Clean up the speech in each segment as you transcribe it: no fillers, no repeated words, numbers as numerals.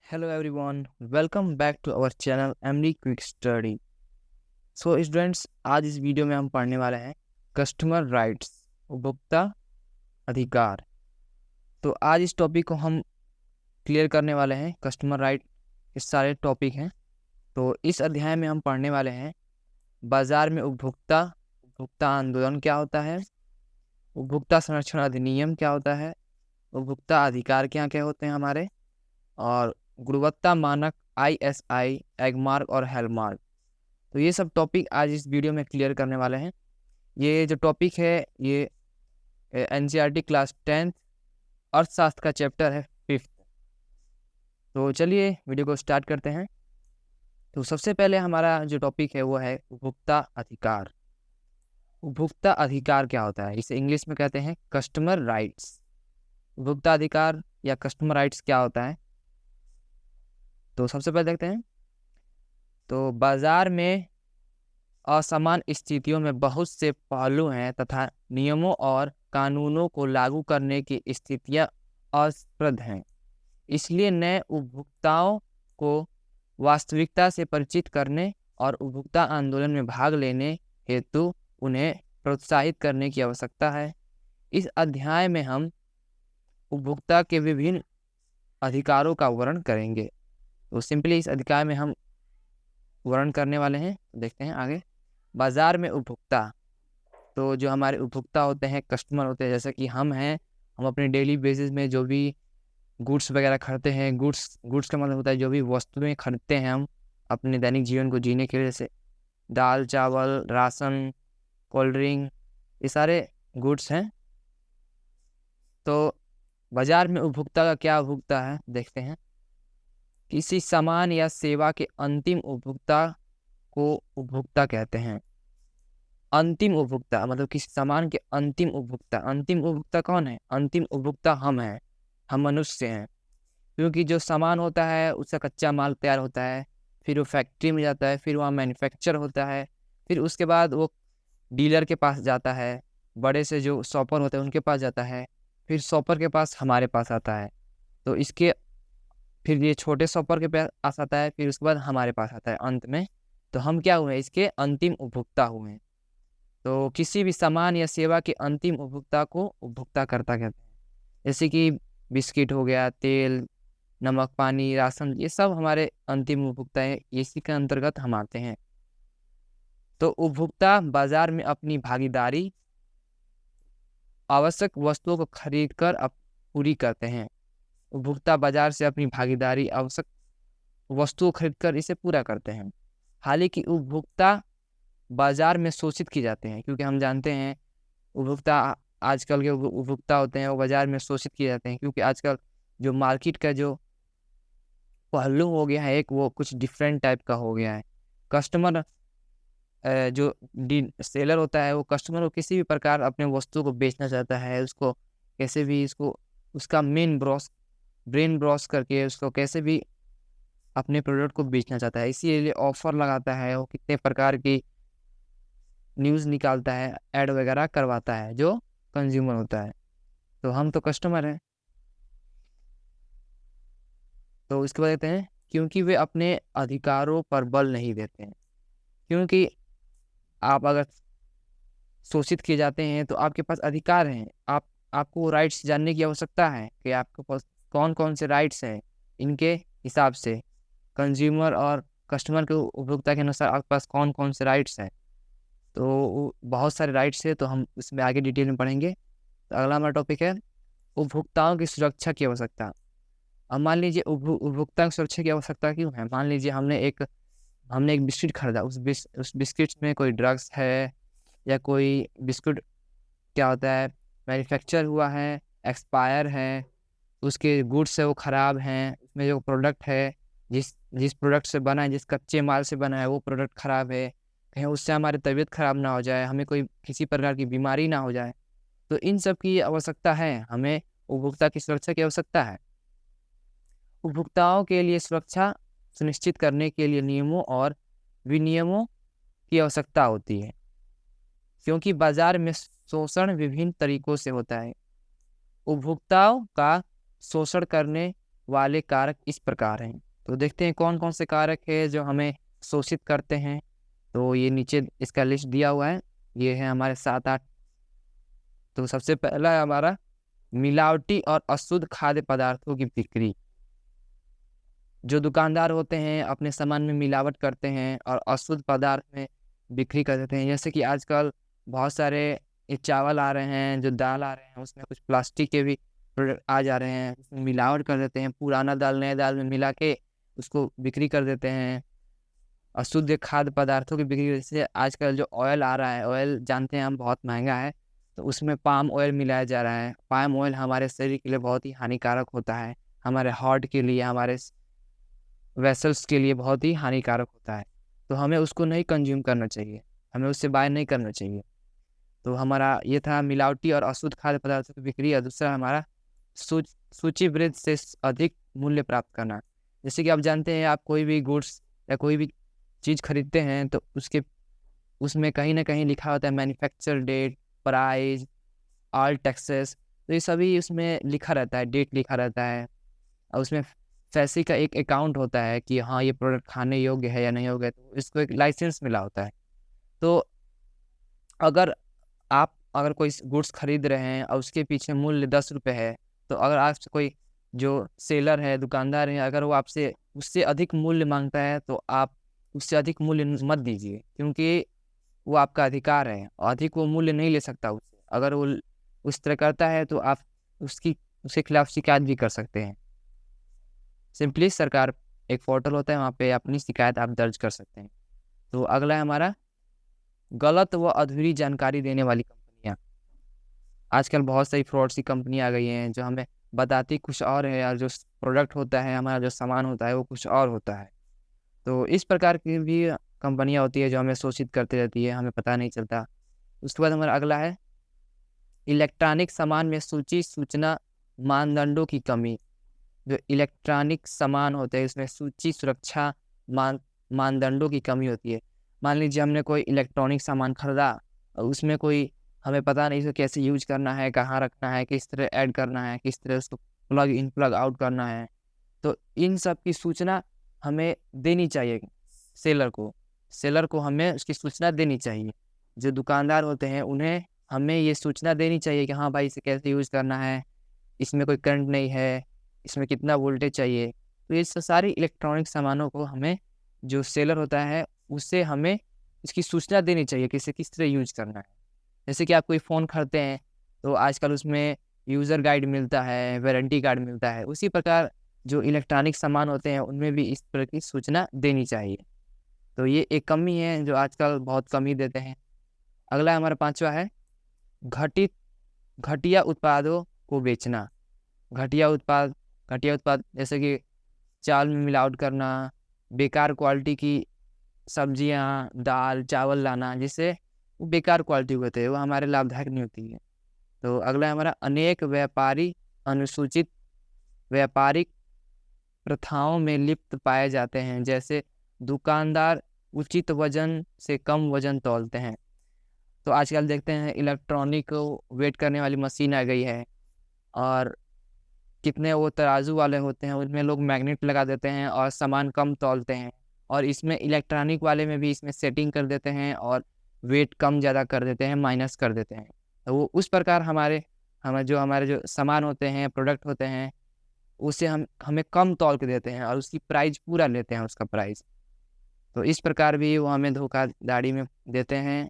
Hello everyone, welcome back to our channel MD quick study. So students, आज इस video में हम पढ़ने वाले हैं कस्टमर राइट्स, उपभोक्ता अधिकार। तो आज इस टॉपिक को हम क्लियर करने वाले हैं। कस्टमर राइट के सारे टॉपिक हैं। तो इस अध्याय में हम पढ़ने वाले हैं बाजार में उपभोक्ता आंदोलन क्या होता है, उपभोक्ता संरक्षण अधिनियम क्या होता है, उपभोक्ता अधिकार क्या क्या होते हैं हमारे, और गुणवत्ता मानक ISI, एगमार्क और हेलमार्क। तो ये सब टॉपिक आज इस वीडियो में क्लियर करने वाले हैं। ये जो टॉपिक है ये NCERT क्लास 10th अर्थशास्त्र का चैप्टर है 5th। तो चलिए वीडियो को स्टार्ट करते हैं। तो सबसे पहले हमारा जो टॉपिक है वो है उपभोक्ता अधिकार। उपभोक्ता अधिकार क्या होता है, इसे इंग्लिश में कहते हैं कस्टमर राइट्स। उपभोक्ता अधिकार या कस्टमर राइट्स क्या होता है, तो सबसे पहले देखते हैं। तो बाजार में असमान स्थितियों में बहुत से पहलू हैं तथा नियमों और कानूनों को लागू करने की स्थितियां असप्रद हैं। इसलिए नए उपभोक्ताओं को वास्तविकता से परिचित करने और उपभोक्ता आंदोलन में भाग लेने हेतु उन्हें प्रोत्साहित करने की आवश्यकता है। इस अध्याय में हम उपभोक्ता के विभिन्न अधिकारों का वर्णन करेंगे। तो सिंपली इस अधिकार में हम वर्णन करने वाले हैं। देखते हैं आगे। बाजार में उपभोक्ता, तो जो हमारे उपभोक्ता होते हैं, कस्टमर होते हैं, जैसे कि हम हैं, हम अपने डेली बेसिस में जो भी गुड्स वगैरह खरीदते हैं, गुड्स का मतलब होता है जो भी वस्तुएं खरीदते हैं हम अपने दैनिक जीवन को जीने के लिए, जैसे दाल चावल राशन कोल्ड ड्रिंक, ये सारे गुड्स हैं। तो बाजार में उपभोक्ता का क्या उपभोक्ता है, देखते हैं। किसी सामान या सेवा के अंतिम उपभोक्ता को उपभोक्ता कहते हैं। अंतिम उपभोक्ता मतलब किसी सामान के अंतिम उपभोक्ता कौन है? अंतिम उपभोक्ता हम हैं, हम मनुष्य हैं। क्योंकि जो सामान होता है उसका कच्चा माल तैयार होता है, फिर वो फैक्ट्री में जाता है, फिर वहाँ मैन्युफैक्चर होता है, फिर उसके बाद वो डीलर के पास जाता है, बड़े से जो शॉपर होते हैं उनके पास जाता है, फिर शॉपर के पास हमारे पास आता है। तो इसके फिर ये छोटे शॉपर के पास आता है, फिर उसके बाद हमारे पास आता है अंत में। तो हम क्या हुए? इसके अंतिम उपभोक्ता हुए। तो किसी भी सामान या सेवा के अंतिम उपभोक्ता को उपभोक्ता करता कहते हैं। जैसे कि बिस्किट हो गया, तेल, नमक, पानी, राशन, ये सब हमारे अंतिम उपभोक्ता है, इसी के अंतर्गत हम आते हैं। तो उपभोक्ता बाजार में अपनी भागीदारी आवश्यक वस्तुओं को खरीद कर पूरी करते हैं। उपभोक्ता बाजार से अपनी भागीदारी आवश्यक वस्तुओं खरीद कर इसे पूरा करते हैं। हालांकि उपभोक्ता बाजार में शोषित किए जाते हैं, क्योंकि हम जानते हैं उपभोक्ता, आजकल के उपभोक्ता होते हैं वो बाजार में शोषित किए जाते हैं, क्योंकि आजकल जो मार्केट का जो पहलू हो गया है एक, वो कुछ डिफरेंट टाइप का हो गया है। कस्टमर जो सेलर होता है वो कस्टमर को किसी भी प्रकार अपने वस्तु को बेचना चाहता है, उसको कैसे भी इसको उसका ब्रेन ब्रॉस करके उसको कैसे भी अपने प्रोडक्ट को बेचना चाहता है, इसीलिए ऑफर लगाता है, वो कितने प्रकार की न्यूज़ निकालता है, ऐड वगैरह करवाता है जो कंज्यूमर होता है। तो हम तो कस्टमर हैं। तो इसके बाद कहते हैं क्योंकि वे अपने अधिकारों पर बल नहीं देते हैं। क्योंकि आप अगर शोषित किए जाते हैं तो आपके पास अधिकार हैं, आपको राइट्स जानने की आवश्यकता है कि आपके पास कौन कौन से राइट्स हैं। इनके हिसाब से कंज्यूमर और कस्टमर के उपभोक्ता के अनुसार आपके पास कौन कौन से राइट्स हैं। तो बहुत सारे राइट्स है, तो हम इसमें आगे डिटेल में पढ़ेंगे। तो अगला हमारा टॉपिक है उपभोक्ताओं की सुरक्षा की आवश्यकता। अब मान लीजिए उपभोक्ता की सुरक्षा की आवश्यकता क्यों है? मान लीजिए हमने एक बिस्किट खरीदा, उस बिस्किट में कोई ड्रग्स है, या कोई बिस्कुट क्या होता है मैन्युफैक्चर हुआ है, एक्सपायर है, उसके गुड्स है वो ख़राब हैं, उसमें जो प्रोडक्ट है जिस प्रोडक्ट से बना है, जिस कच्चे माल से बना है वो प्रोडक्ट ख़राब है, कहीं उससे हमारी तबीयत ख़राब ना हो जाए, हमें कोई किसी प्रकार की बीमारी ना हो जाए। तो इन सब की आवश्यकता है, हमें उपभोक्ता की सुरक्षा की आवश्यकता है। उपभोक्ताओं के लिए सुरक्षा सुनिश्चित करने के लिए नियमों और विनियमों की आवश्यकता होती है, क्योंकि बाजार में शोषण विभिन्न तरीकों से होता है। उपभोक्ताओं का शोषण करने वाले कारक इस प्रकार हैं। तो देखते हैं कौन कौन से कारक है जो हमें शोषित करते हैं। तो ये नीचे इसका लिस्ट दिया हुआ है, ये है हमारे 7-8। तो सबसे पहला है हमारा मिलावटी और अशुद्ध खाद्य पदार्थों की बिक्री। जो दुकानदार होते हैं अपने सामान में मिलावट करते हैं और अशुद्ध पदार्थ में बिक्री कर देते हैं। जैसे कि आजकल बहुत सारे ये चावल आ रहे हैं, जो दाल आ रहे हैं, उसमें कुछ प्लास्टिक के भी प्रोडक्ट आ जा रहे हैं, उसमें मिलावट कर देते हैं, पुराना दाल नए दाल में मिला के उसको बिक्री कर देते हैं। अशुद्ध खाद्य पदार्थों की बिक्री, जैसे आजकल जो ऑयल आ रहा है, ऑयल जानते हैं हम बहुत महंगा है, तो उसमें पाम ऑयल मिलाया जा रहा है। पाम ऑयल हमारे शरीर के लिए बहुत ही हानिकारक होता है, हमारे हार्ट के लिए, हमारे वेसल्स के लिए बहुत ही हानिकारक होता है। तो हमें उसको नहीं कंज्यूम करना चाहिए, हमें उससे बाय नहीं करना चाहिए। तो हमारा ये था मिलावटी और अशुद्ध खाद्य पदार्थों की बिक्री। और दूसरा हमारा सूचीबद्ध से अधिक मूल्य प्राप्त करना। जैसे कि आप जानते हैं, आप कोई भी गुड्स या कोई भी चीज़ खरीदते हैं तो उसमें कहीं ना कहीं लिखा होता है manufacture date, price, all taxes. तो ये सभी उसमें लिखा रहता है, डेट लिखा रहता है। और उसमें फैसी का एक अकाउंट होता है कि हाँ ये प्रोडक्ट खाने योग्य है या नहीं योग्य है, तो इसको एक लाइसेंस मिला होता है। तो अगर कोई गुड्स खरीद रहे हैं और उसके पीछे मूल्य 10 रुपये है, तो अगर आपसे कोई जो सेलर है, दुकानदार है, अगर वो आपसे उससे अधिक मूल्य मांगता है तो आप उससे अधिक मूल्य मत दीजिए, क्योंकि वो आपका अधिकार है और अधिक वो मूल्य नहीं ले सकता उससे। अगर वो उस तरह करता है तो आप उसके खिलाफ शिकायत भी कर सकते हैं। सिंपली सरकार एक पोर्टल होता है, वहाँ पे अपनी शिकायत आप दर्ज कर सकते हैं। तो अगला है हमारा गलत व अधूरी जानकारी देने वाली कंपनियां। आजकल बहुत सारी फ्रॉड सी कंपनियां आ गई हैं जो हमें बताती कुछ और है और जो प्रोडक्ट होता है, हमारा जो सामान होता है, वो कुछ और होता है। तो इस प्रकार की भी कंपनियां होती है जो हमें शोषित करती रहती है, हमें पता नहीं चलता। उसके बाद हमारा अगला है इलेक्ट्रॉनिक सामान में सूचना मानदंडों की कमी। जो इलेक्ट्रॉनिक सामान होते हैं उसमें सूची सुरक्षा मानदंडों की कमी होती है। मान लीजिए हमने कोई इलेक्ट्रॉनिक सामान खरीदा और उसमें कोई हमें पता नहीं इसको कैसे यूज करना है, कहाँ रखना है, किस तरह ऐड करना है, किस तरह उसको प्लग इन प्लग आउट करना है। तो इन सब की सूचना हमें देनी चाहिए सेलर को हमें उसकी सूचना देनी चाहिए। जो दुकानदार होते हैं उन्हें हमें ये सूचना देनी चाहिए कि हाँ भाई इसे कैसे यूज करना है, इसमें कोई करंट नहीं है, इसमें कितना वोल्टेज चाहिए। तो ये सारी इलेक्ट्रॉनिक सामानों को हमें जो सेलर होता है उससे हमें इसकी सूचना देनी चाहिए कि इसे किस तरह यूज करना है। जैसे कि आप कोई फ़ोन खरीदते हैं तो आजकल उसमें यूज़र गाइड मिलता है, वारंटी कार्ड मिलता है। उसी प्रकार जो इलेक्ट्रॉनिक सामान होते हैं उनमें भी इस तरह की सूचना देनी चाहिए। तो ये एक कमी है जो आजकल बहुत कम ही देते हैं। अगला हमारा 5वां है घटिया उत्पादों को बेचना। घटिया उत्पाद जैसे कि चावल में मिलावट करना, बेकार क्वालिटी की सब्जियां, दाल, चावल लाना, जिससे वो बेकार क्वालिटी होते हैं, वो हमारे लाभदायक नहीं होती है। तो अगला है हमारा अनेक व्यापारी अनुसूचित व्यापारिक प्रथाओं में लिप्त पाए जाते हैं। जैसे दुकानदार उचित वजन से कम वजन तौलते हैं। तो आजकल देखते हैं इलेक्ट्रॉनिक वेट करने वाली मशीन आ गई है, और कितने वो तराजू वाले होते हैं उनमें लोग मैग्नेट लगा देते हैं और सामान कम तौलते हैं। और इसमें इलेक्ट्रॉनिक वाले में भी इसमें सेटिंग कर देते हैं और वेट कम ज़्यादा कर देते हैं, माइनस कर देते हैं। तो वो उस प्रकार हमारे जो सामान होते हैं, प्रोडक्ट होते हैं, उसे हमें कम तौल के देते हैं और उसकी प्राइस पूरा लेते हैं, उसका प्राइस। तो इस प्रकार भी वो हमें धोखाधड़ी में देते हैं।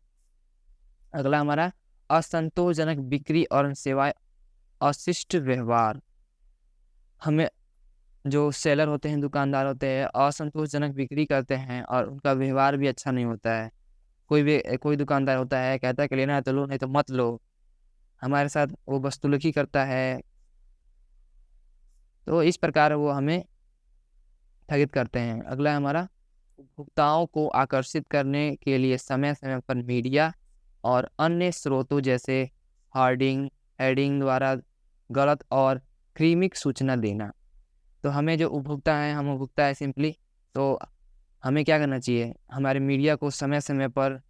अगला हमारा असंतोषजनक बिक्री और सेवाएं अशिष्ट व्यवहार। हमें जो सेलर होते हैं, दुकानदार होते हैं, असंतोषजनक बिक्री करते हैं और उनका व्यवहार भी अच्छा नहीं होता है। कोई दुकानदार होता है, कहता है कि लेना है तो लो, नहीं तो मत लो। हमारे साथ वो बदसलूकी करता है। तो इस प्रकार वो हमें ठगित करते हैं। अगला हमारा उपभोक्ताओं को आकर्षित करने के लिए समय समय पर मीडिया और अन्य स्रोतों जैसे हार्डिंग हेडिंग द्वारा गलत और क्रीमिक सूचना देना। तो हमें जो हम उपभोक्ता है सिंपली, तो हमें क्या करना चाहिए, हमारे मीडिया को समय समय पर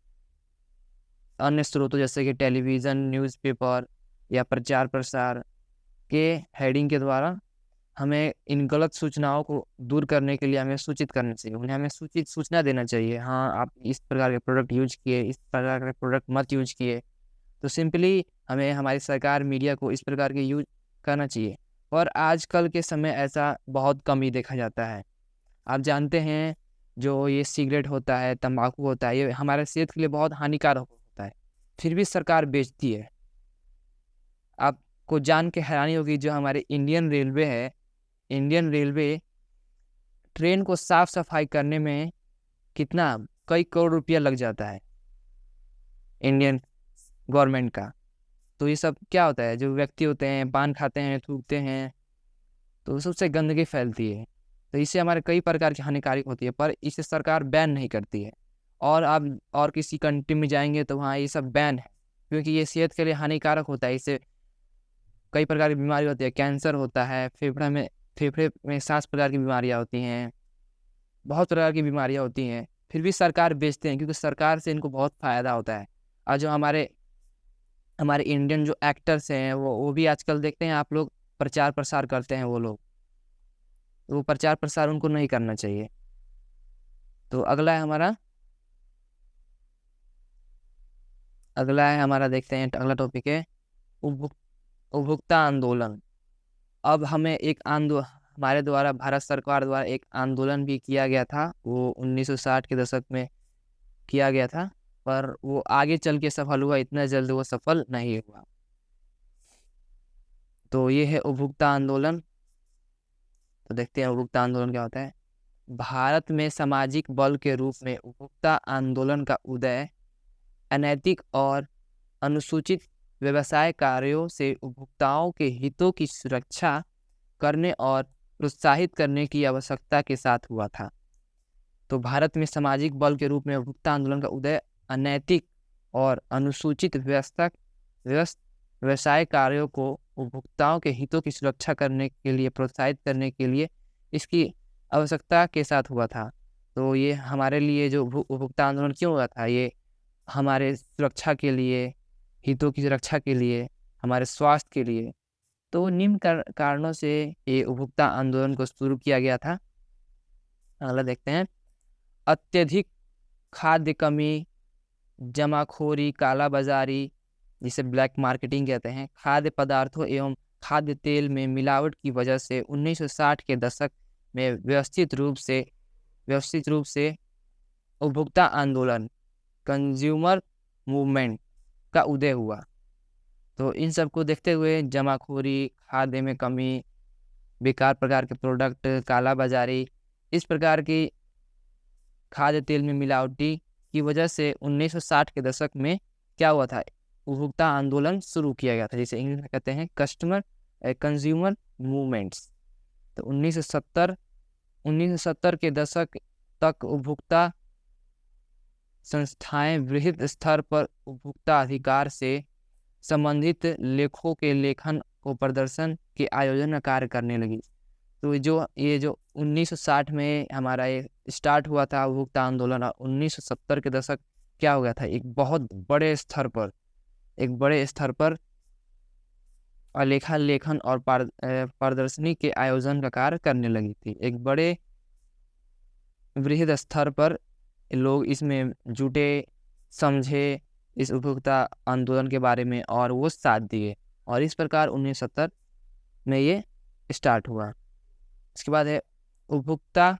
अन्य स्रोतों जैसे कि टेलीविज़न, न्यूज़पेपर या प्रचार प्रसार के हेडिंग के द्वारा हमें इन गलत सूचनाओं को दूर करने के लिए हमें सूचित करना चाहिए, उन्हें हमें सूचित सूचना देना चाहिए, हाँ आप इस प्रकार के प्रोडक्ट यूज किए, इस प्रकार के प्रोडक्ट मत यूज किए। तो सिंपली हमें हमारी सरकार मीडिया को इस प्रकार के यूज करना चाहिए। और आजकल के समय ऐसा बहुत कम ही देखा जाता है। आप जानते हैं जो ये सिगरेट होता है, तंबाकू होता है, ये हमारे सेहत के लिए बहुत हानिकारक होता है, फिर भी सरकार बेचती है। आपको जान के हैरानी होगी, जो हमारे इंडियन रेलवे है, इंडियन रेलवे ट्रेन को साफ सफाई करने में कितना कई करोड़ रुपया लग जाता है इंडियन गवर्नमेंट का। तो ये सब क्या होता है, जो व्यक्ति होते हैं पान खाते हैं, थूकते हैं, तो सबसे गंदगी फैलती है। तो इससे हमारे कई प्रकार की हानिकारक होती है, पर इसे सरकार बैन नहीं करती है। और आप और किसी कंट्री में जाएंगे तो वहाँ ये सब बैन है, क्योंकि ये सेहत के लिए हानिकारक होता है। इससे कई प्रकार की बीमारी होती है, कैंसर होता है, फेफड़े में 7 प्रकार की बीमारियाँ होती हैं, बहुत प्रकार की बीमारियाँ होती हैं, फिर भी सरकार बेचते हैं, क्योंकि सरकार से इनको बहुत फ़ायदा होता है। और जो हमारे हमारे इंडियन जो एक्टर्स हैं, वो भी आजकल देखते हैं आप लोग, प्रचार प्रसार करते हैं वो लोग, वो प्रचार प्रसार उनको नहीं करना चाहिए। तो अगला है हमारा देखते हैं, अगला टॉपिक है उपभोक्ता आंदोलन। अब हमें एक आंदोलन, हमारे द्वारा भारत सरकार द्वारा एक आंदोलन भी किया गया था, वो 1960 के दशक में किया गया था, पर वो आगे चल के सफल हुआ, इतना जल्द वो सफल नहीं हुआ। तो ये है उपभोक्ता आंदोलन। तो देखते हैं उपभोक्ता आंदोलन क्या होता है। भारत में सामाजिक बल के रूप में उपभोक्ता आंदोलन का उदय अनैतिक और अनुसूचित व्यवसाय कार्यों से उपभोक्ताओं के हितों की सुरक्षा करने और प्रोत्साहित करने की आवश्यकता के साथ हुआ था। तो भारत में सामाजिक बल के रूप में उपभोक्ता आंदोलन का उदय अनैतिक और अनुसूचित व्यवसाय कार्यों को उपभोक्ताओं के हितों की सुरक्षा करने के लिए, प्रोत्साहित करने के लिए इसकी आवश्यकता के साथ हुआ था। तो ये हमारे लिए जो उपभोक्ता आंदोलन क्यों हुआ था, ये हमारे सुरक्षा के लिए, हितों की सुरक्षा के लिए, हमारे स्वास्थ्य के लिए। तो निम्न कारणों से ये उपभोक्ता आंदोलन को शुरू किया गया था। अगला देखते हैं। अत्यधिक खाद्य कमी, जमाखोरी, काला बाजारी, जिसे ब्लैक मार्केटिंग कहते हैं, खाद्य पदार्थों एवं खाद्य तेल में मिलावट की वजह से 1960 के दशक में व्यवस्थित रूप से उपभोक्ता आंदोलन, कंज्यूमर मूवमेंट का उदय हुआ। तो इन सब को देखते हुए जमाखोरी, खाद्य में कमी, बेकार प्रकार के प्रोडक्ट, काला बाजारी, इस प्रकार की खाद्य तेल में मिलावटी की वजह से 1960 के दशक में क्या हुआ था, उपभोक्ता आंदोलन शुरू किया गया था, जिसे इंग्लिश में कहते हैं कंज्यूमर मूवमेंट्स। तो 1970 के दशक तक उपभोक्ता संस्थाएं वृहद स्तर पर उपभोक्ता अधिकार से संबंधित लेखों के लेखन को प्रदर्शन के आयोजन का कार्य करने लगी। तो ये जो 1960 में हमारा ये स्टार्ट हुआ था उपभोक्ता आंदोलन, 1970 के दशक क्या हो गया था, एक बड़े स्तर पर लेखन और प्रदर्शनी के आयोजन का कार्य करने लगी थी। एक बड़े वृहद स्तर पर लोग इसमें जुटे, समझे इस उपभोक्ता आंदोलन के बारे में, और वो साथ दिए, और इस प्रकार 1970 में ये स्टार्ट हुआ। इसके बाद है उपभोक्ता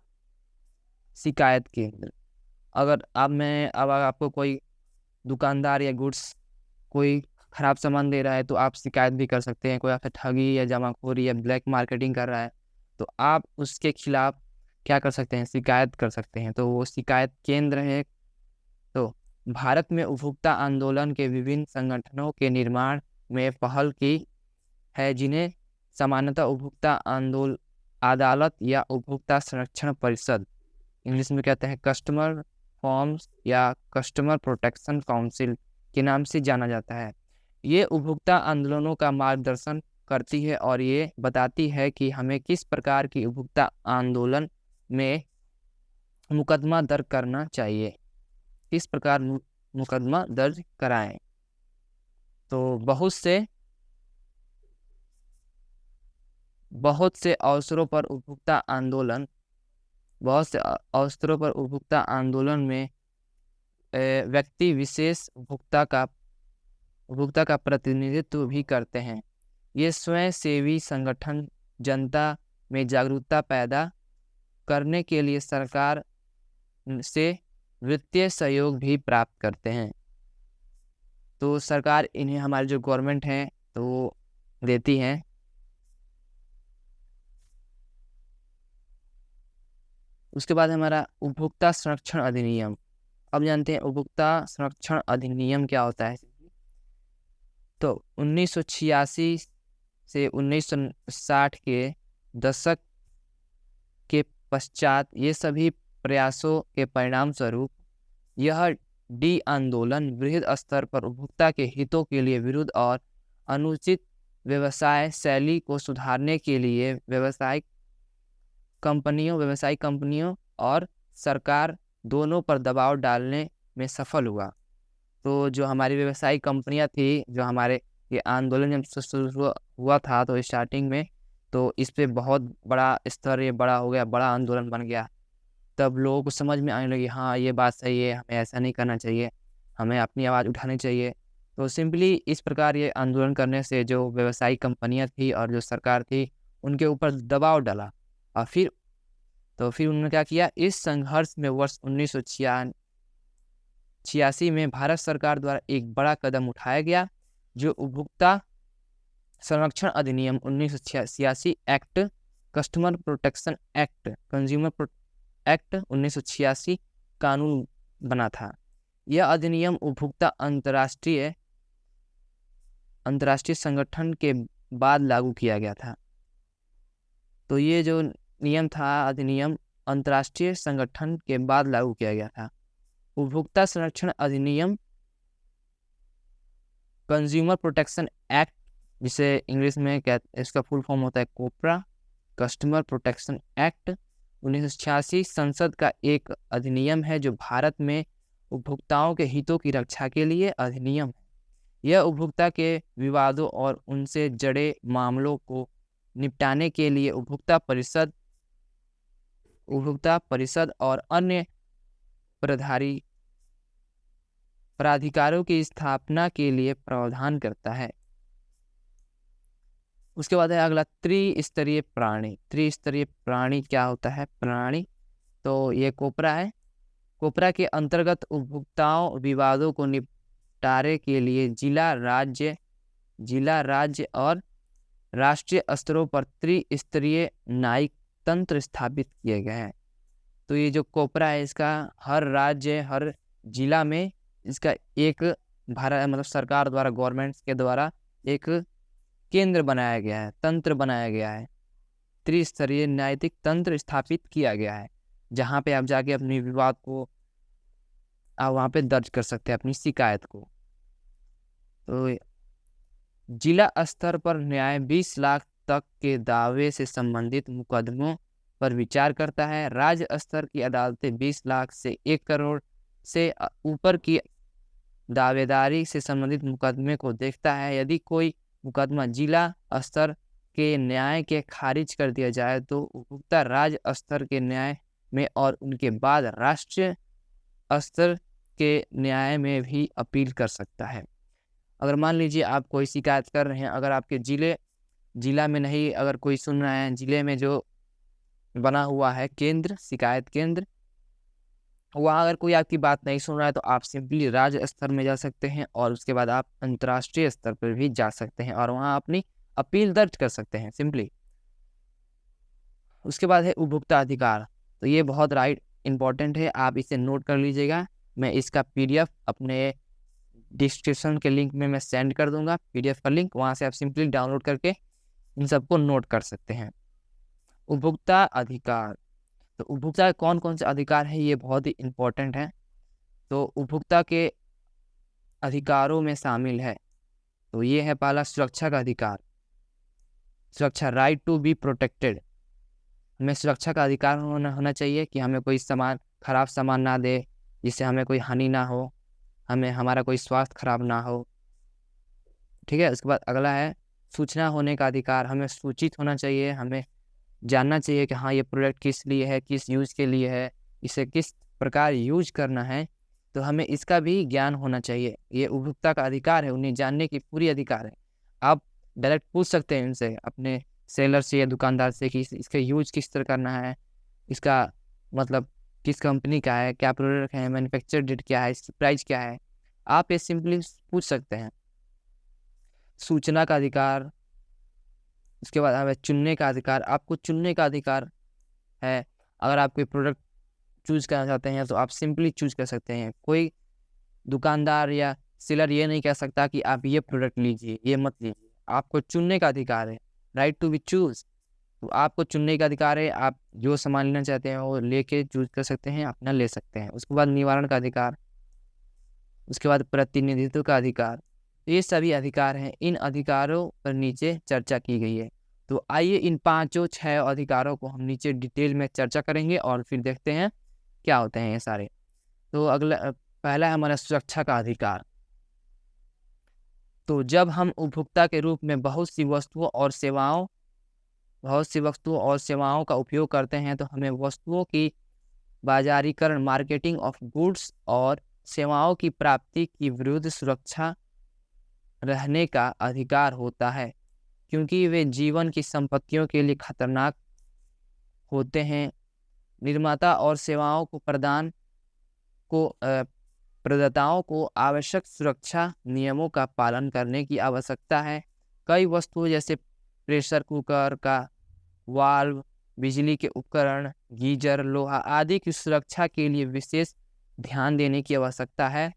शिकायत केंद्र। अब आपको कोई दुकानदार या गुड्स कोई खराब सामान दे रहा है, तो आप शिकायत भी कर सकते हैं। कोई आपसे ठगी या जमाखोरी या ब्लैक मार्केटिंग कर रहा है, तो आप उसके खिलाफ क्या कर सकते हैं, शिकायत कर सकते हैं। तो वो शिकायत केंद्र है। तो भारत में उपभोक्ता आंदोलन के विभिन्न संगठनों के निर्माण में पहल की है, जिन्हें सामान्यतः उपभोक्ता अदालत या उपभोक्ता संरक्षण परिषद, इंग्लिश में कहते हैं कस्टमर फॉर्म्स या कस्टमर प्रोटेक्शन काउंसिल के नाम से जाना जाता है। ये उपभोक्ता आंदोलनों का मार्गदर्शन करती है और ये बताती है कि हमें किस प्रकार की उपभोक्ता आंदोलन में मुकदमा दर्ज करना चाहिए, किस प्रकार मुकदमा दर्ज कराएं। तो बहुत से अवसरों पर उपभोक्ता आंदोलन में व्यक्ति विशेष उपभोक्ता का प्रतिनिधित्व भी करते हैं। ये स्वयं सेवी संगठन जनता में जागरूकता पैदा करने के लिए सरकार से वित्तीय सहयोग भी प्राप्त करते हैं। तो सरकार इन्हें, हमारी जो गवर्नमेंट है तो वो देती है। उसके बाद हमारा उपभोक्ता संरक्षण अधिनियम। अब जानते हैं उपभोक्ता संरक्षण अधिनियम क्या होता है। तो 1986 से 1960 के दशक के पश्चात ये सभी प्रयासों के परिणाम स्वरूप यह डी आंदोलन वृहद स्तर पर उपभोक्ता के हितों के लिए विरुद्ध और अनुचित व्यवसाय शैली को सुधारने के लिए व्यावसायिक कंपनियों और सरकार दोनों पर दबाव डालने में सफल हुआ। तो जो हमारी व्यवसायिक कंपनियां थी, जो हमारे ये आंदोलन जब शुरू हुआ था तो स्टार्टिंग में, तो इस पे बहुत बड़ा स्तर ये बड़ा हो गया, बड़ा आंदोलन बन गया। तब लोगों को समझ में आने लगी, हाँ ये बात सही है, हमें ऐसा नहीं करना चाहिए, हमें अपनी आवाज़ उठानी चाहिए। तो सिंपली इस प्रकार ये आंदोलन करने से जो व्यवसायिक कंपनियां थी और जो सरकार थी उनके ऊपर दबाव डाला। और फिर उन्होंने क्या किया, इस संघर्ष में वर्ष 1986 में भारत सरकार द्वारा एक बड़ा कदम उठाया गया, जो उपभोक्ता संरक्षण अधिनियम 1986 act, customer protection act, consumer act 1986 कानून बना था। यह अधिनियम उपभोक्ता अंतर्राष्ट्रीय संगठन के बाद लागू किया गया था। तो ये जो नियम था, अधिनियम अंतर्राष्ट्रीय संगठन के बाद लागू किया गया था। उपभोक्ता संरक्षण अधिनियम, कंज्यूमर प्रोटेक्शन एक्ट, जिसे इंग्लिश में इसका फुल फॉर्म होता है कोपरा, कस्टमर प्रोटेक्शन एक्ट 1986 संसद का एक अधिनियम है जो भारत में उपभोक्ताओं के हितों की रक्षा के लिए अधिनियम है। यह उपभोक्ता के विवादों और उनसे जुड़े मामलों को निपटाने के लिए उपभोक्ता परिषद और अन्य प्राधिकारों की स्थापना के लिए प्रावधान करता है। उसके बाद है अगला त्रिस्तरीय प्राणी। त्रिस्तरीय प्राणी क्या होता है? प्राणी तो ये कोपरा है। कोपरा के अंतर्गत उपभोक्ताओं विवादों को निपटारे के लिए जिला, राज्य और राष्ट्रीय स्तरों पर त्रिस्तरीय न्यायिक तंत्र स्थापित किए गए हैं। तो ये जो कोपरा है, इसका हर राज्य, हर जिला में इसका एक सरकार द्वारा, गवर्नमेंट के द्वारा एक केंद्र बनाया गया है, तंत्र बनाया गया है, त्रिस्तरीय न्यायिक तंत्र स्थापित किया गया है, जहाँ पे आप जाके अपने विवाद को आप वहाँ पे दर्ज कर सकते हैं, अपनी शिकायत को। तो जिला स्तर पर न्याय 20 लाख तक के दावे से संबंधित मुकदमों पर विचार करता है। राज्य स्तर की अदालतें 20 लाख से 1 करोड़ से ऊपर की दावेदारी से संबंधित मुकदमे को देखता है। यदि कोई मुकदमा जिला स्तर के न्याय के खारिज कर दिया जाए तो उपभोक्ता राज्य स्तर के न्याय में और उनके बाद राष्ट्रीय स्तर के न्याय में भी अपील कर सकता है। अगर मान लीजिए आप कोई शिकायत कर रहे हैं, अगर आपके जिला में नहीं, अगर कोई सुन रहा है, जिले में जो बना हुआ है केंद्र, शिकायत केंद्र, वहाँ अगर कोई आपकी बात नहीं सुन रहा है तो आप सिंपली राज्य स्तर में जा सकते हैं और उसके बाद आप अंतर्राष्ट्रीय स्तर पर भी जा सकते हैं और वहाँ अपनी अपील दर्ज कर सकते हैं सिंपली। उसके बाद है उपभोक्ता अधिकार। तो ये बहुत इंपॉर्टेंट है, आप इसे नोट कर लीजिएगा। मैं इसका PDF अपने डिस्क्रिप्शन के लिंक में मैं सेंड कर दूंगा, PDF का लिंक, वहाँ से आप सिंपली डाउनलोड करके इन सबको नोट कर सकते हैं। उपभोक्ता अधिकार, तो उपभोक्ता के कौन कौन से अधिकार है, ये बहुत ही इम्पोर्टेंट है। तो उपभोक्ता के अधिकारों में शामिल है, तो ये है पहला सुरक्षा का अधिकार, सुरक्षा, राइट टू बी प्रोटेक्टेड। हमें सुरक्षा का अधिकार होना चाहिए कि हमें कोई खराब सामान ना दे, जिससे हमें कोई हानि ना हो, हमारा कोई स्वास्थ्य खराब ना हो, ठीक है। उसके बाद अगला है सूचना होने का अधिकार, हमें सूचित होना चाहिए, हमें जानना चाहिए कि हाँ ये प्रोडक्ट किस लिए है, किस यूज़ के लिए है, इसे किस प्रकार यूज करना है, तो हमें इसका भी ज्ञान होना चाहिए। ये उपभोक्ता का अधिकार है, उन्हें जानने की पूरी अधिकार है। आप डायरेक्ट पूछ सकते हैं इनसे, अपने सेलर से या दुकानदार से कि इसका यूज किस तरह करना है, इसका मतलब किस कंपनी का है, क्या प्रोडक्ट है, मैन्युफैक्चर डेट क्या है, इसकी प्राइस क्या है, आप ये सिंपली पूछ सकते हैं। सूचना का अधिकार, उसके बाद हमें चुनने का अधिकार, आपको चुनने का अधिकार है। अगर आप कोई प्रोडक्ट चूज करना चाहते हैं तो आप सिंपली चूज कर सकते हैं। कोई दुकानदार या सेलर ये नहीं कह सकता कि आप ये प्रोडक्ट लीजिए, ये मत लीजिए। आपको चुनने का अधिकार है, राइट टू बी चूज। तो आपको चुनने का अधिकार है, आप जो सामान लेना चाहते हैं वो लेके चूज कर सकते हैं, अपना ले सकते हैं। उसके बाद निवारण का अधिकार, उसके बाद प्रतिनिधित्व का अधिकार, ये सभी अधिकार हैं। इन अधिकारों पर नीचे चर्चा की गई है। तो आइए इन 5-6 अधिकारों को हम नीचे डिटेल में चर्चा करेंगे और फिर देखते हैं क्या होते हैं ये सारे। तो अगला पहला है हमारा सुरक्षा का अधिकार। तो जब हम उपभोक्ता के रूप में बहुत सी वस्तुओं और सेवाओं का उपयोग करते हैं तो हमें वस्तुओं की बाजारीकरण, मार्केटिंग ऑफ गुड्स और सेवाओं की प्राप्ति की विरुद्ध सुरक्षा रहने का अधिकार होता है, क्योंकि वे जीवन की संपत्तियों के लिए खतरनाक होते हैं। निर्माता और सेवाओं को प्रदाताओं को आवश्यक सुरक्षा नियमों का पालन करने की आवश्यकता है। कई वस्तुओं जैसे प्रेशर कुकर का वाल्व, बिजली के उपकरण, गीजर, लोहा आदि की सुरक्षा के लिए विशेष ध्यान देने की आवश्यकता है।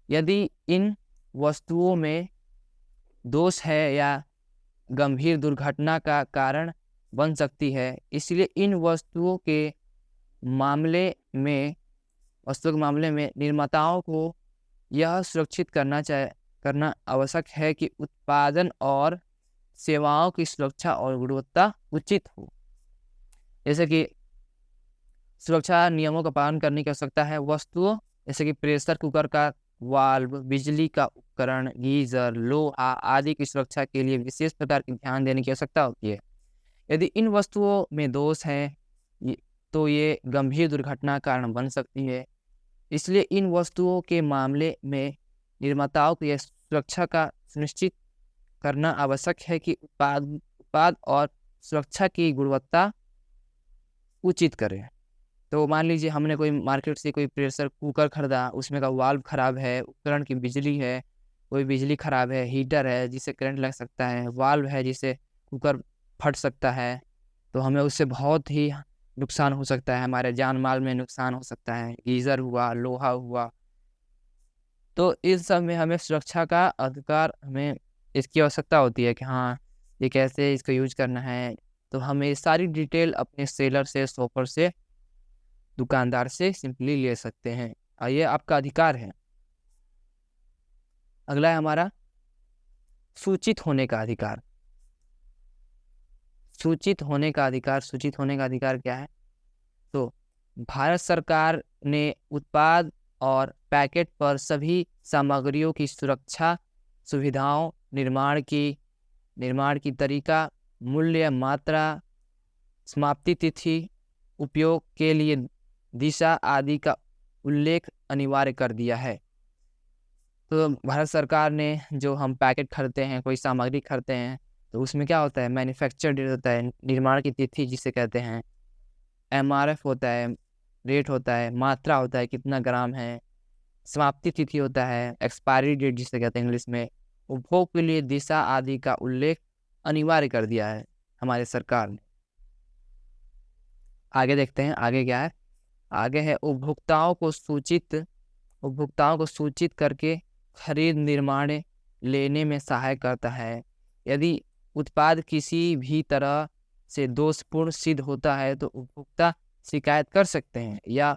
यदि इन वस्तुओं में दोष है या गंभीर दुर्घटना का कारण बन सकती है, इसलिए इन वस्तुओं के मामले में निर्माताओं को यह सुरक्षित करना आवश्यक है कि उत्पादन और सेवाओं की सुरक्षा और गुणवत्ता उचित हो। जैसे कि सुरक्षा नियमों का पालन करने की आवश्यकता है। वस्तुओं जैसे कि प्रेशर कुकर का वाल्व, बिजली का उपकरण, गीजर, लोहा आदि की सुरक्षा के लिए विशेष प्रकार की ध्यान देने की आवश्यकता होती है। यदि इन वस्तुओं में दोष है तो ये गंभीर दुर्घटना का कारण बन सकती है। इसलिए इन वस्तुओं के मामले में निर्माताओं को यह सुरक्षा का सुनिश्चित करना आवश्यक है कि उत्पाद और सुरक्षा की गुणवत्ता उचित करें। तो मान लीजिए हमने कोई मार्केट से कोई प्रेशर कुकर खरीदा, उसमें का वाल्व खराब है, उपकरण की बिजली है, कोई बिजली खराब है, हीटर है जिससे करंट लग सकता है, वाल्व है जिससे कुकर फट सकता है, तो हमें उससे बहुत ही नुकसान हो सकता है, हमारे जान माल में नुकसान हो सकता है। गीजर हुआ, लोहा हुआ, तो इस सब में हमें सुरक्षा का अधिकार, हमें इसकी आवश्यकता होती है कि हाँ ये कैसे इसको यूज करना है। तो हमें सारी डिटेल अपने सेलर से, शॉपर से, दुकानदार से सिंपली ले सकते हैं और ये आपका अधिकार है। अगला है हमारा सूचित होने का अधिकार। सूचित होने का अधिकार क्या है? तो भारत सरकार ने उत्पाद और पैकेट पर सभी सामग्रियों की सुरक्षा, सुविधाओं, निर्माण की तरीका, मूल्य, मात्रा, समाप्ति तिथि, उपयोग के लिए दिशा आदि का उल्लेख अनिवार्य कर दिया है। तो भारत सरकार ने जो हम पैकेट खरीदते हैं, कोई सामग्री खरीदते हैं, तो उसमें क्या होता है, मैन्युफैक्चर डेट होता है, निर्माण की तिथि जिसे कहते हैं, MRF होता है, रेट होता है, मात्रा होता है कितना ग्राम है, समाप्ति तिथि होता है, एक्सपायरी डेट जिसे कहते हैं इंग्लिश में, उपभोग के लिए दिशा आदि का उल्लेख अनिवार्य कर दिया है हमारे सरकार ने। आगे देखते हैं आगे क्या है। आगे है उपभोक्ताओं को सूचित करके खरीद, निर्माण लेने में सहायक करता है। यदि उत्पाद किसी भी तरह से दोषपूर्ण सिद्ध होता है तो उपभोक्ता शिकायत कर सकते हैं या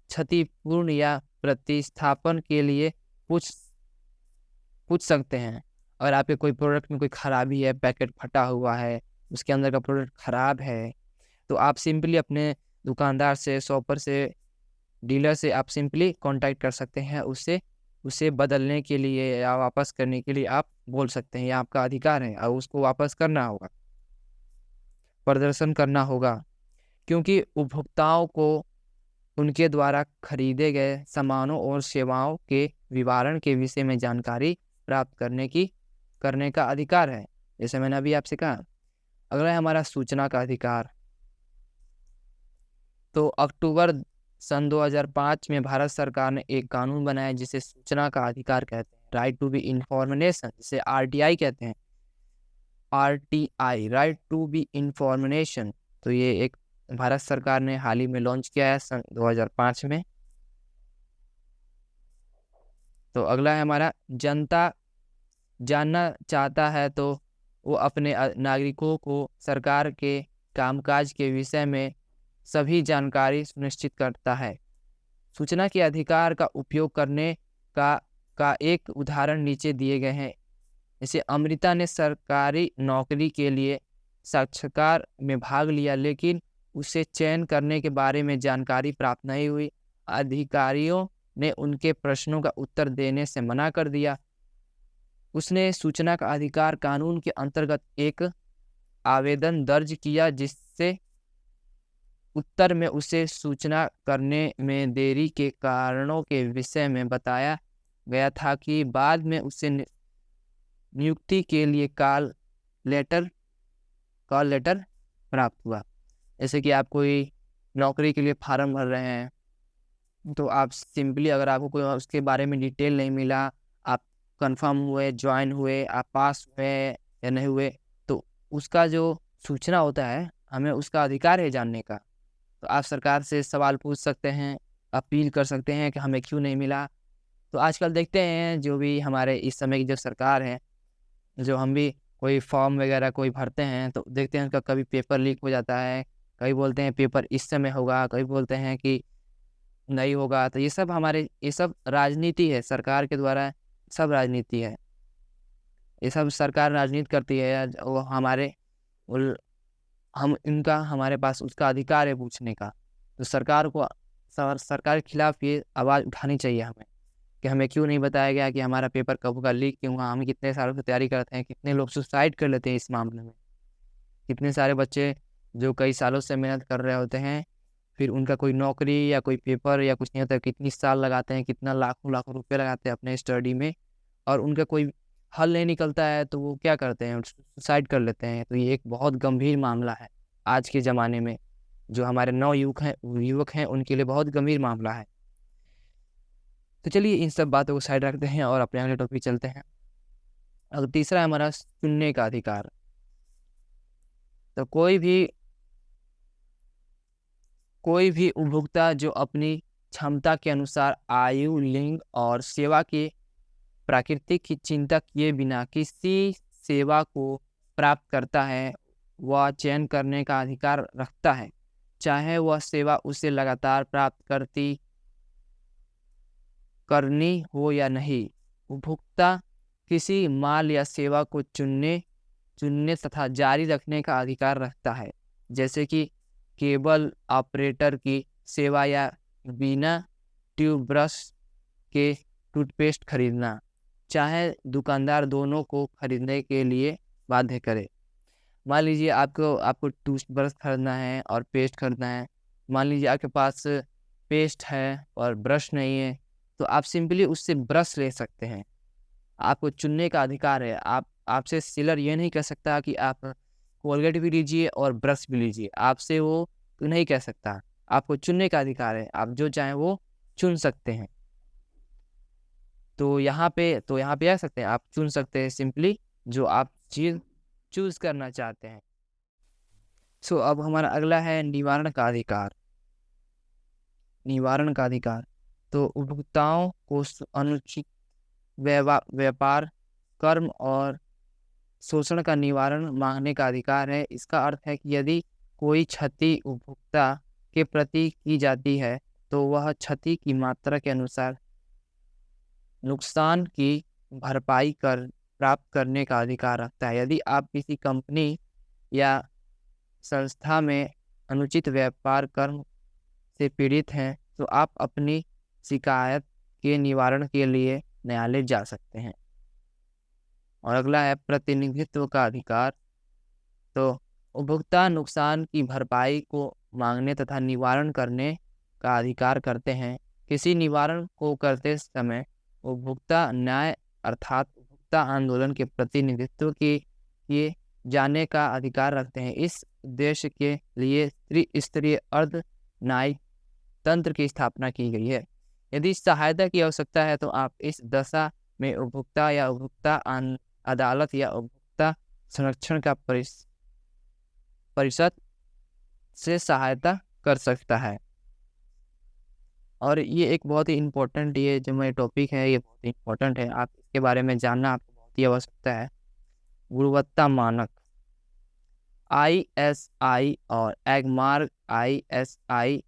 क्षतिपूर्ण या प्रतिस्थापन के लिए पूछ सकते हैं। अगर आपके कोई प्रोडक्ट में कोई खराबी है, पैकेट फटा हुआ है, उसके अंदर का प्रोडक्ट खराब है, तो आप सिंपली अपने दुकानदार से, शॉपर से, डीलर से आप सिंपली कांटेक्ट कर सकते हैं, उससे उसे बदलने के लिए या वापस करने के लिए आप बोल सकते हैं, ये आपका अधिकार है और उसको वापस करना होगा, प्रदर्शन करना होगा, क्योंकि उपभोक्ताओं को उनके द्वारा खरीदे गए सामानों और सेवाओं के विवरण के विषय में जानकारी प्राप्त करने का अधिकार है, जैसे मैंने अभी आपसे कहा। अगला है हमारा सूचना का अधिकार। तो अक्टूबर सन 2005 में भारत सरकार ने एक कानून बनाया जिसे सूचना का अधिकार कहते हैं, राइट टू बी इंफॉर्मेशन, जिसे आरटीआई कहते हैं, RTI, right to be information. तो ये एक भारत सरकार ने हाल ही में लॉन्च किया है सन 2005 में। तो अगला है हमारा, जनता जानना चाहता है तो वो अपने नागरिकों को सरकार के कामकाज के विषय में सभी जानकारी सुनिश्चित करता है। सूचना के अधिकार का उपयोग करने का एक उदाहरण नीचे दिए गए हैं। जैसे अमृता ने सरकारी नौकरी के लिए साक्षात्कार में भाग लिया, लेकिन उसे चयन करने के बारे में जानकारी प्राप्त नहीं हुई। अधिकारियों ने उनके प्रश्नों का उत्तर देने से मना कर दिया। उसने सूचना का अधिकार कानून के अंतर्गत एक आवेदन दर्ज किया, जिससे उत्तर में उसे सूचना करने में देरी के कारणों के विषय में बताया गया था कि बाद में उसे नियुक्ति के लिए कॉल लेटर प्राप्त हुआ। जैसे कि आप कोई नौकरी के लिए फार्म भर रहे हैं, तो आप सिंपली, अगर आपको कोई उसके बारे में डिटेल नहीं मिला, आप कंफर्म हुए, ज्वाइन हुए, आप पास हुए या नहीं हुए, तो उसका जो सूचना होता है, हमें उसका अधिकार है जानने का। तो आप सरकार से सवाल पूछ सकते हैं, अपील कर सकते हैं कि हमें क्यों नहीं मिला। तो आजकल देखते हैं जो भी हमारे इस समय की जो सरकार है, जो हम भी कोई फॉर्म वगैरह कोई भरते हैं तो देखते हैं उनका कभी पेपर लीक हो जाता है, कभी बोलते हैं पेपर इस समय होगा, कभी बोलते हैं कि नहीं होगा। तो ये सब राजनीति है, सरकार के द्वारा सब राजनीति है, ये सब सरकार राजनीति करती है। वो हमारे पास उसका अधिकार है पूछने का। तो सरकार के खिलाफ ये आवाज़ उठानी चाहिए हमें, कि हमें क्यों नहीं बताया गया कि हमारा पेपर कब होगा, लीक क्यों हुआ, हम कितने सालों से तैयारी करते हैं, कितने लोग सुसाइड कर लेते हैं इस मामले में, कितने सारे बच्चे जो कई सालों से मेहनत कर रहे होते हैं, फिर उनका कोई नौकरी या कोई पेपर या कुछ नहीं होता, कितनी साल लगाते हैं, कितना लाखों लाखों रुपए लगाते हैं अपने स्टडी में, और उनका कोई हल नहीं निकलता है तो वो क्या करते हैं, सुसाइड कर लेते हैं। तो ये एक बहुत गंभीर मामला है आज के ज़माने में, जो हमारे युवक हैं उनके लिए बहुत गंभीर मामला है। तो चलिए इन सब बातों को साइड रखते हैं और अपने अगले टॉपिक चलते हैं। अब तीसरा है हमारा चुनने का अधिकार। तो कोई भी उपभोक्ता जो अपनी क्षमता के अनुसार आयु, लिंग और सेवा के प्रकृति की चिंता किए बिना किसी सेवा को प्राप्त करता है, वह चयन करने का अधिकार रखता है, चाहे वह सेवा उसे लगातार प्राप्त करनी हो या नहीं। उपभोक्ता किसी माल या सेवा को चुनने तथा जारी रखने का अधिकार रखता है, जैसे कि केबल ऑपरेटर की सेवा या बिना ट्यूब ब्रश के टूथपेस्ट खरीदना, चाहे दुकानदार दोनों को खरीदने के लिए बाध्य करे। मान लीजिए आपको टूथब्रश खरीदना है और पेस्ट खरीदना है। मान लीजिए आपके पास पेस्ट है और ब्रश नहीं है, तो आप सिंपली उससे ब्रश ले सकते हैं। आपको चुनने का अधिकार है। आपसे सेलर ये नहीं कह सकता कि आप कोलगेट भी लीजिए और ब्रश भी लीजिए, आपसे वो नहीं कह सकता। आपको चुनने का अधिकार है, आप जो चाहें वो चुन सकते हैं। तो यहाँ पे आ सकते हैं, आप चुन सकते हैं सिंपली जो आप चीज़ चूज करना चाहते हैं। सो अब हमारा अगला है निवारण का अधिकार। निवारण का अधिकार, तो उपभोक्ताओं को अनुचित व्यापार, कर्म और शोषण का निवारण मांगने का अधिकार है। इसका अर्थ है कि यदि कोई क्षति उपभोक्ता के प्रति की जाती है तो वह क्षति की मात्रा के अनुसार नुकसान की भरपाई प्राप्त करने का अधिकार रखता है। यदि आप किसी कंपनी या संस्था में अनुचित व्यापार कर्म से पीड़ित हैं तो आप अपनी शिकायत के निवारण के लिए न्यायालय जा सकते हैं। और अगला है प्रतिनिधित्व का अधिकार। तो उपभोक्ता नुकसान की भरपाई को मांगने तथा निवारण करने का अधिकार करते हैं। किसी निवारण को करते समय उपभोक्ता न्याय अर्थात उपभोक्ता आंदोलन के प्रतिनिधित्व के किए जाने का अधिकार रखते हैं। इस उद्देश्य के लिए त्रिस्तरीय अर्ध न्यायिक तंत्र की स्थापना की गई है। यदि सहायता की आवश्यकता है तो आप इस दशा में उपभोक्ता या उपभोक्ता अदालत या उपभोक्ता संरक्षण का परिषद से सहायता कर सकता है। और ये एक बहुत ही इम्पोर्टेंट ये जो मेरा टॉपिक है ये बहुत ही इम्पोर्टेंट है, आप इसके बारे में जानना आपको बहुत ही आवश्यकता है। गुणवत्ता मानक ISI और एगमार्क ISI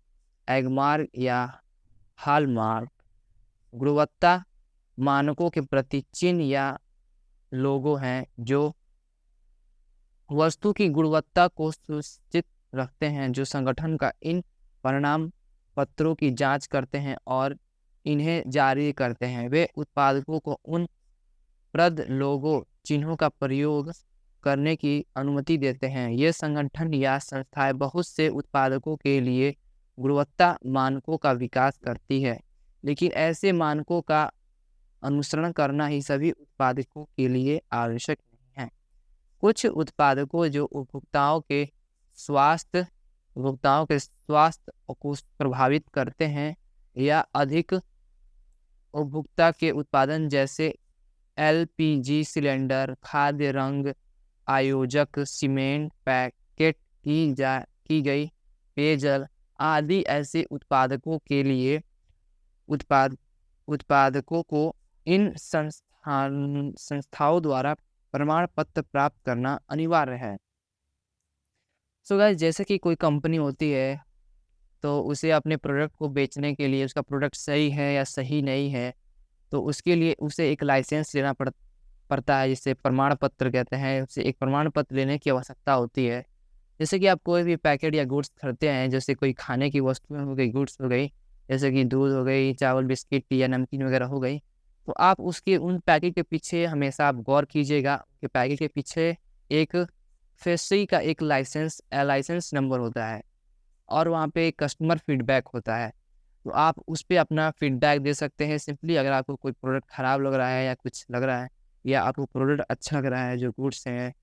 एगमार्क या हॉलमार्क गुणवत्ता मानकों के प्रति चिन्ह या लोगो हैं जो वस्तु की गुणवत्ता को सुनिश्चित रखते हैं, जो संगठन का इन परिणाम पत्रों की जांच करते हैं और इन्हें जारी करते हैं। वे उत्पादकों को उन प्रद लोगो चिन्हों का प्रयोग करने की अनुमति देते हैं। ये संगठन या संस्थाएं बहुत से उत्पादकों के लिए गुणवत्ता मानकों का विकास करती है, लेकिन ऐसे मानकों का अनुसरण करना ही सभी उत्पादकों के लिए आवश्यक नहीं है। कुछ उत्पादकों जो उपभोक्ताओं के स्वास्थ्य को प्रभावित करते हैं या अधिक उपभोक्ता के उत्पादन जैसे LPG सिलेंडर, खाद्य रंग आयोजक, सीमेंट, पैकेट की गई पेयजल आदि, ऐसे उत्पादकों के लिए उत्पादकों को इन संस्थाओं द्वारा प्रमाण पत्र प्राप्त करना अनिवार्य है। सो गाइस, जैसे कि कोई कंपनी होती है तो उसे अपने प्रोडक्ट को बेचने के लिए उसका प्रोडक्ट सही है या सही नहीं है तो उसके लिए उसे एक लाइसेंस लेना पड़ता है, जिसे प्रमाण पत्र कहते हैं। उसे एक प्रमाण पत्र लेने की आवश्यकता होती है। जैसे कि आप कोई भी पैकेट या गुड्स खरीदते हैं, जैसे कोई खाने की वस्तुएं हो गई, गुड्स हो गई, जैसे कि दूध हो गई, चावल, बिस्किट या नमकीन वगैरह हो गई, तो आप उसके उन पैकेट के पीछे हमेशा आप गौर कीजिएगा कि पैकेट के पीछे एक FSSAI का एक लाइसेंस नंबर होता है और वहाँ पे कस्टमर फीडबैक होता है। तो आप उस पर अपना फीडबैक दे सकते हैं। सिंपली अगर आपको कोई प्रोडक्ट ख़राब लग रहा है या कुछ लग रहा है, या आपको प्रोडक्ट अच्छा लग रहा है जो गुड्स हैं,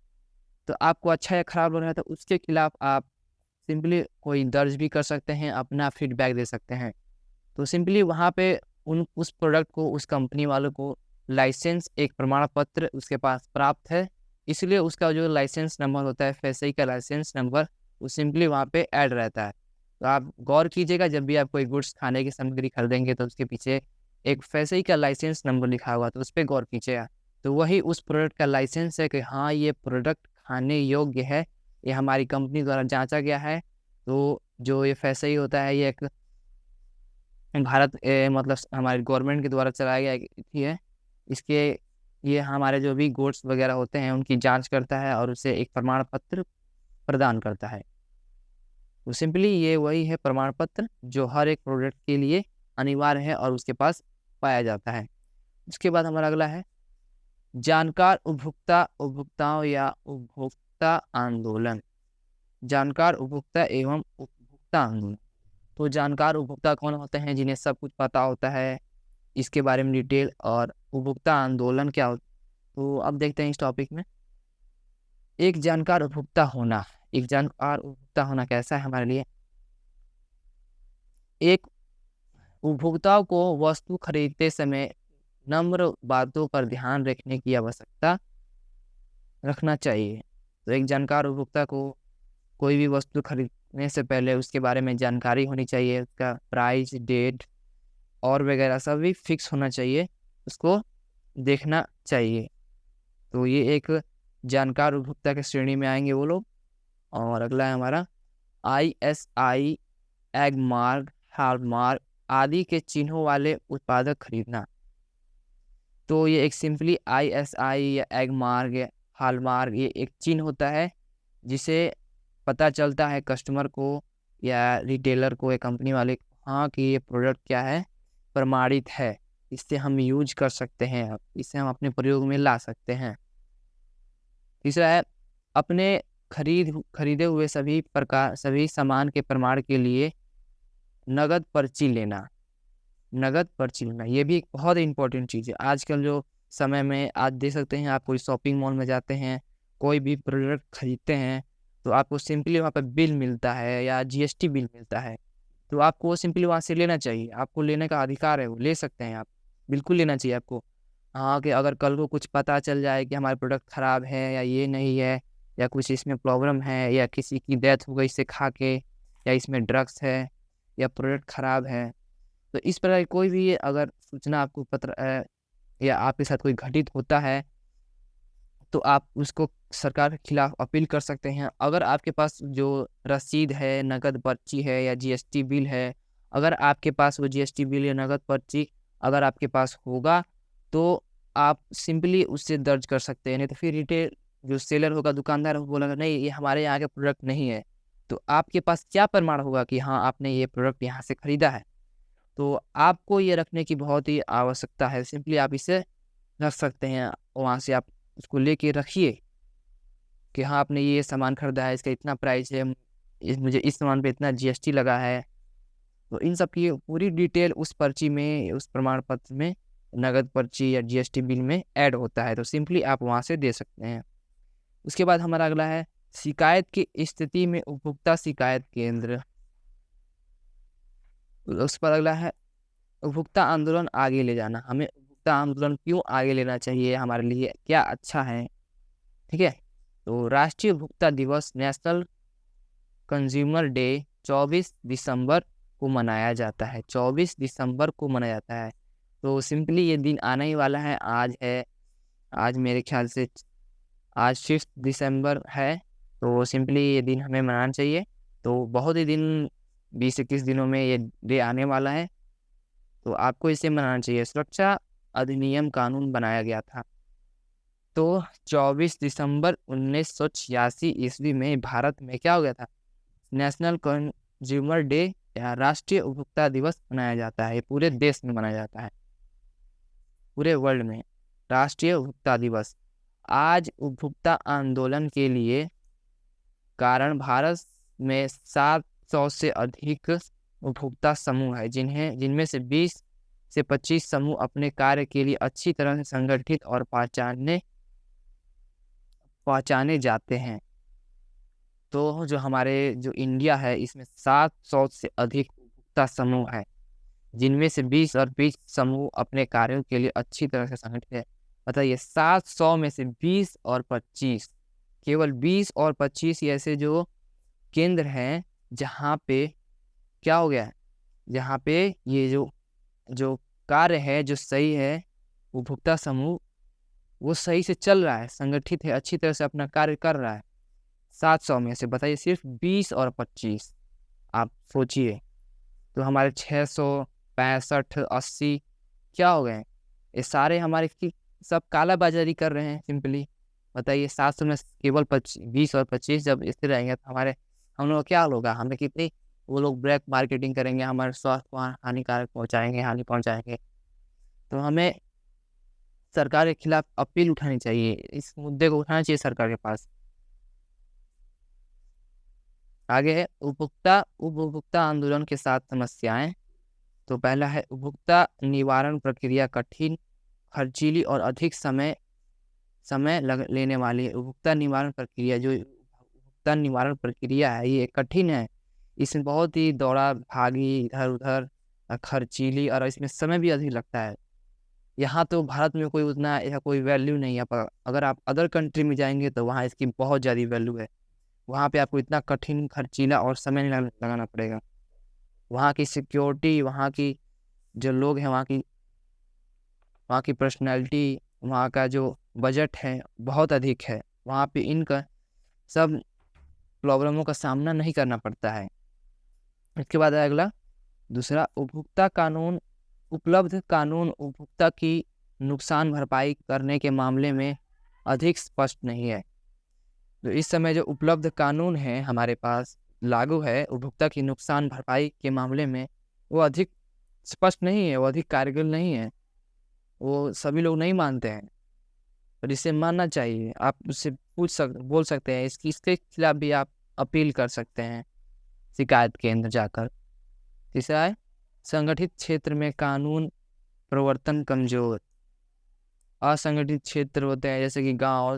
तो आपको अच्छा या ख़राब लग रहा है तो उसके खिलाफ आप सिंपली कोई दर्ज भी कर सकते हैं, अपना फीडबैक दे सकते हैं। तो सिंपली वहाँ पे उस प्रोडक्ट को, उस कंपनी वालों को लाइसेंस, एक प्रमाण पत्र उसके पास प्राप्त है, इसलिए उसका जो लाइसेंस नंबर होता है, FSSAI का लाइसेंस नंबर, वो सिंपली वहाँ पे ऐड रहता है। तो आप गौर कीजिएगा, जब भी आप कोई गुड्स, खाने की सामग्री खरीदेंगे तो उसके पीछे एक FSSAI का लाइसेंस नंबर लिखा हुआ, तो उस पर गौर कीजिएगा। तो वही उस प्रोडक्ट का लाइसेंस है कि हाँ ये प्रोडक्ट खाने योग्य है, ये हमारी कंपनी द्वारा जांचा गया है। तो जो ये FSSAI होता है ये एक मतलब हमारी गवर्नमेंट के द्वारा चलाया गया है। इसके ये हमारे जो भी गुड्स वगैरह होते हैं उनकी जांच करता है और उसे एक प्रमाण पत्र प्रदान करता है। तो सिंपली ये वही है प्रमाण पत्र जो हर एक प्रोडक्ट के लिए अनिवार्य है और उसके पास पाया जाता है। उसके बाद हमारा अगला है जानकार उपभोक्ताओं या उपभोक्ता आंदोलन। जानकार उपभोक्ता एवं उपभोक्ता आंदोलन। तो जानकार उपभोक्ता कौन होते हैं? जिन्हें सब कुछ पता होता है इसके बारे में डिटेल। और उपभोक्ता आंदोलन क्या होता है? तो अब देखते हैं इस टॉपिक में। एक जानकार उपभोक्ता होना कैसा है हमारे लिए? एक उपभोक्ताओं को वस्तु खरीदते समय नम्र बातों पर ध्यान रखने की आवश्यकता रखना चाहिए। तो एक जानकार उपभोक्ता को कोई भी वस्तु खरीदने से पहले उसके बारे में जानकारी होनी चाहिए, उसका प्राइस, डेट और वगैरह सब भी फिक्स होना चाहिए, उसको देखना चाहिए। तो ये एक जानकार उपभोक्ता के श्रेणी में आएंगे वो लोग। और अगला है हमारा ISI, एगमार्क, हॉलमार्क आदि के चिन्हों वाले उत्पादक खरीदना। तो ये एक सिंपली ISI या एगमार्क या हॉलमार्क ये एक चिन्ह होता है जिसे पता चलता है कस्टमर को या रिटेलर को या कंपनी वाले को, हाँ कि ये प्रोडक्ट क्या है, प्रमाणित है। इससे हम यूज कर सकते हैं, इसे हम अपने प्रयोग में ला सकते हैं। तीसरा है अपने खरीदे हुए सभी सामान के प्रमाण के लिए नगद पर्ची लेना। नगद पर्ची लेना ये भी एक बहुत इंपॉर्टेंट चीज़ है। आजकल जो समय में आज देख सकते हैं, आप कोई शॉपिंग मॉल में जाते हैं, कोई भी प्रोडक्ट खरीदते हैं, तो आपको सिंपली वहाँ पर बिल मिलता है या जीएसटी बिल मिलता है, तो आपको सिंपली वहाँ से लेना चाहिए। आपको लेने का अधिकार है, वो ले सकते हैं आप, बिल्कुल लेना चाहिए आपको। हाँ, कि अगर कल को कुछ पता चल जाए कि हमारा प्रोडक्ट ख़राब है या ये नहीं है या कुछ इसमें प्रॉब्लम है या किसी की डेथ हो गई इसे खा के, या इसमें ड्रग्स है या प्रोडक्ट ख़राब है, तो इस प्रकार की कोई भी अगर सूचना आपको पत्र या आपके साथ कोई घटित होता है, तो आप उसको सरकार के खिलाफ अपील कर सकते हैं। अगर आपके पास जो रसीद है, नकद पर्ची है या जीएसटी बिल है, अगर आपके पास वो जीएसटी बिल या नकद पर्ची अगर आपके पास होगा, तो आप सिंपली उससे दर्ज कर सकते हैं। नहीं तो फिर रिटेल जो सेलर होगा, दुकानदार वो बोलेगा नहीं ये हमारे यहाँ का प्रोडक्ट नहीं है, तो आपके पास क्या प्रमाण होगा कि हाँ आपने ये प्रोडक्ट यहाँ से खरीदा है? तो आपको ये रखने की बहुत ही आवश्यकता है। सिंपली आप इसे रख सकते हैं, वहाँ से आप उसको लेके रखिए कि हाँ आपने ये सामान खरीदा है, इसका इतना प्राइस है, मुझे इस सामान पे इतना जीएसटी लगा है। तो इन सब की पूरी डिटेल उस पर्ची में, उस प्रमाण पत्र में, नगद पर्ची या जीएसटी बिल में ऐड होता है, तो सिंपली आप वहाँ से दे सकते हैं। उसके बाद हमारा अगला है शिकायत की स्थिति में उपभोक्ता शिकायत केंद्र। उस पर अगला है उपभोक्ता आंदोलन आगे ले जाना। हमें उपभोक्ता आंदोलन क्यों आगे लेना चाहिए, हमारे लिए क्या अच्छा है? ठीक है, तो राष्ट्रीय उपभोक्ता दिवस, नेशनल कंज्यूमर डे 24 दिसंबर को मनाया जाता है। 24 दिसंबर को मनाया जाता है। तो सिंपली ये दिन आने ही वाला है। आज मेरे ख्याल से आज 5 दिसंबर है, तो सिंपली ये दिन हमें मनाना चाहिए। तो बहुत ही दिन 20-21 दिनों में ये डे आने वाला है, तो आपको इसे मनाना चाहिए। सुरक्षा अधिनियम कानून बनाया गया था, तो 24 दिसंबर 1986 ईस्वी में भारत में क्या हो गया था, नेशनल कंज्यूमर डे या राष्ट्रीय उपभोक्ता दिवस मनाया जाता है। ये पूरे देश में मनाया जाता है, पूरे वर्ल्ड में राष्ट्रीय उपभोक्ता दिवस। आज उपभोक्ता आंदोलन के लिए कारण भारत में 700 से अधिक उपभोक्ता समूह है, जिनमें से 20 से 25 समूह अपने कार्य के लिए अच्छी तरह से संगठित और पहचाने जाते हैं। तो जो हमारे जो इंडिया है, इसमें 700 से अधिक उपभोक्ता समूह है, जिनमें से 20 और 20 समूह अपने कार्यों के लिए अच्छी तरह से संगठित है। बताइए, 700 में से 20 और 25, केवल 20 और 25 ऐसे जो केंद्र हैं जहाँ पे क्या हो गया है, जहाँ पे ये जो कार्य है जो सही है, उपभोक्ता समूह वो सही से चल रहा है, संगठित है, अच्छी तरह से अपना कार्य कर रहा है। 700 में से बताइए सिर्फ 20 और 25, आप सोचिए, तो हमारे 665, 80 क्या हो गए? ये सारे हमारे की सब कालाबाजारी कर रहे हैं सिंपली। बताइए 700 में केवल 20 और 25 जब स्थिर रहेंगे तो हम लोग क्या होगा, हमें कितनी वो लोग ब्लैक मार्केटिंग करेंगे, हमारे स्वास्थ्य को हानिकारक हानि पहुंचाएंगे। तो हमें सरकार के खिलाफ अपील उठानी चाहिए, इस मुद्दे को उठाना चाहिए सरकार के पास। आगे है उपभोक्ता आंदोलन के साथ समस्याएं। तो पहला है उपभोक्ता निवारण प्रक्रिया कठिन, खर्चीली और अधिक समय लेने वाली है। उपभोक्ता निवारण प्रक्रिया है, ये कठिन है, इसमें बहुत ही दौड़ा भागी, इधर उधर, खर्चीली, और इसमें समय भी अधिक लगता है। यहाँ तो भारत में कोई उतना या कोई वैल्यू नहीं है, पर अगर आप अदर कंट्री में जाएंगे तो वहाँ इसकी बहुत ज़्यादा वैल्यू है। वहाँ पे आपको इतना कठिन, खर्चीला और समय नहीं लगाना पड़ेगा। वहाँ की सिक्योरिटी, वहाँ की जो लोग हैं, वहाँ की पर्सनैलिटी, वहाँ का जो बजट है बहुत अधिक है। वहाँ पे इनका सब प्रॉब्लमों का सामना नहीं करना पड़ता है। इसके बाद है अगला, दूसरा उपभोक्ता कानून। उपलब्ध कानून उपभोक्ता की नुकसान भरपाई करने के मामले में अधिक स्पष्ट नहीं है। तो इस समय जो उपलब्ध कानून है हमारे पास लागू है उपभोक्ता की नुकसान भरपाई के मामले में, वो अधिक स्पष्ट नहीं है, वो अधिक कारगर नहीं है। वो सभी लोग नहीं मानते हैं, पर इसे मानना चाहिए। आप उससे बोल सकते हैं, इसके खिलाफ भी आप अपील कर सकते हैं शिकायत केंद्र जाकर। तीसरा है संगठित क्षेत्र में कानून प्रवर्तन कमजोर। असंगठित क्षेत्र होते हैं जैसे कि गांव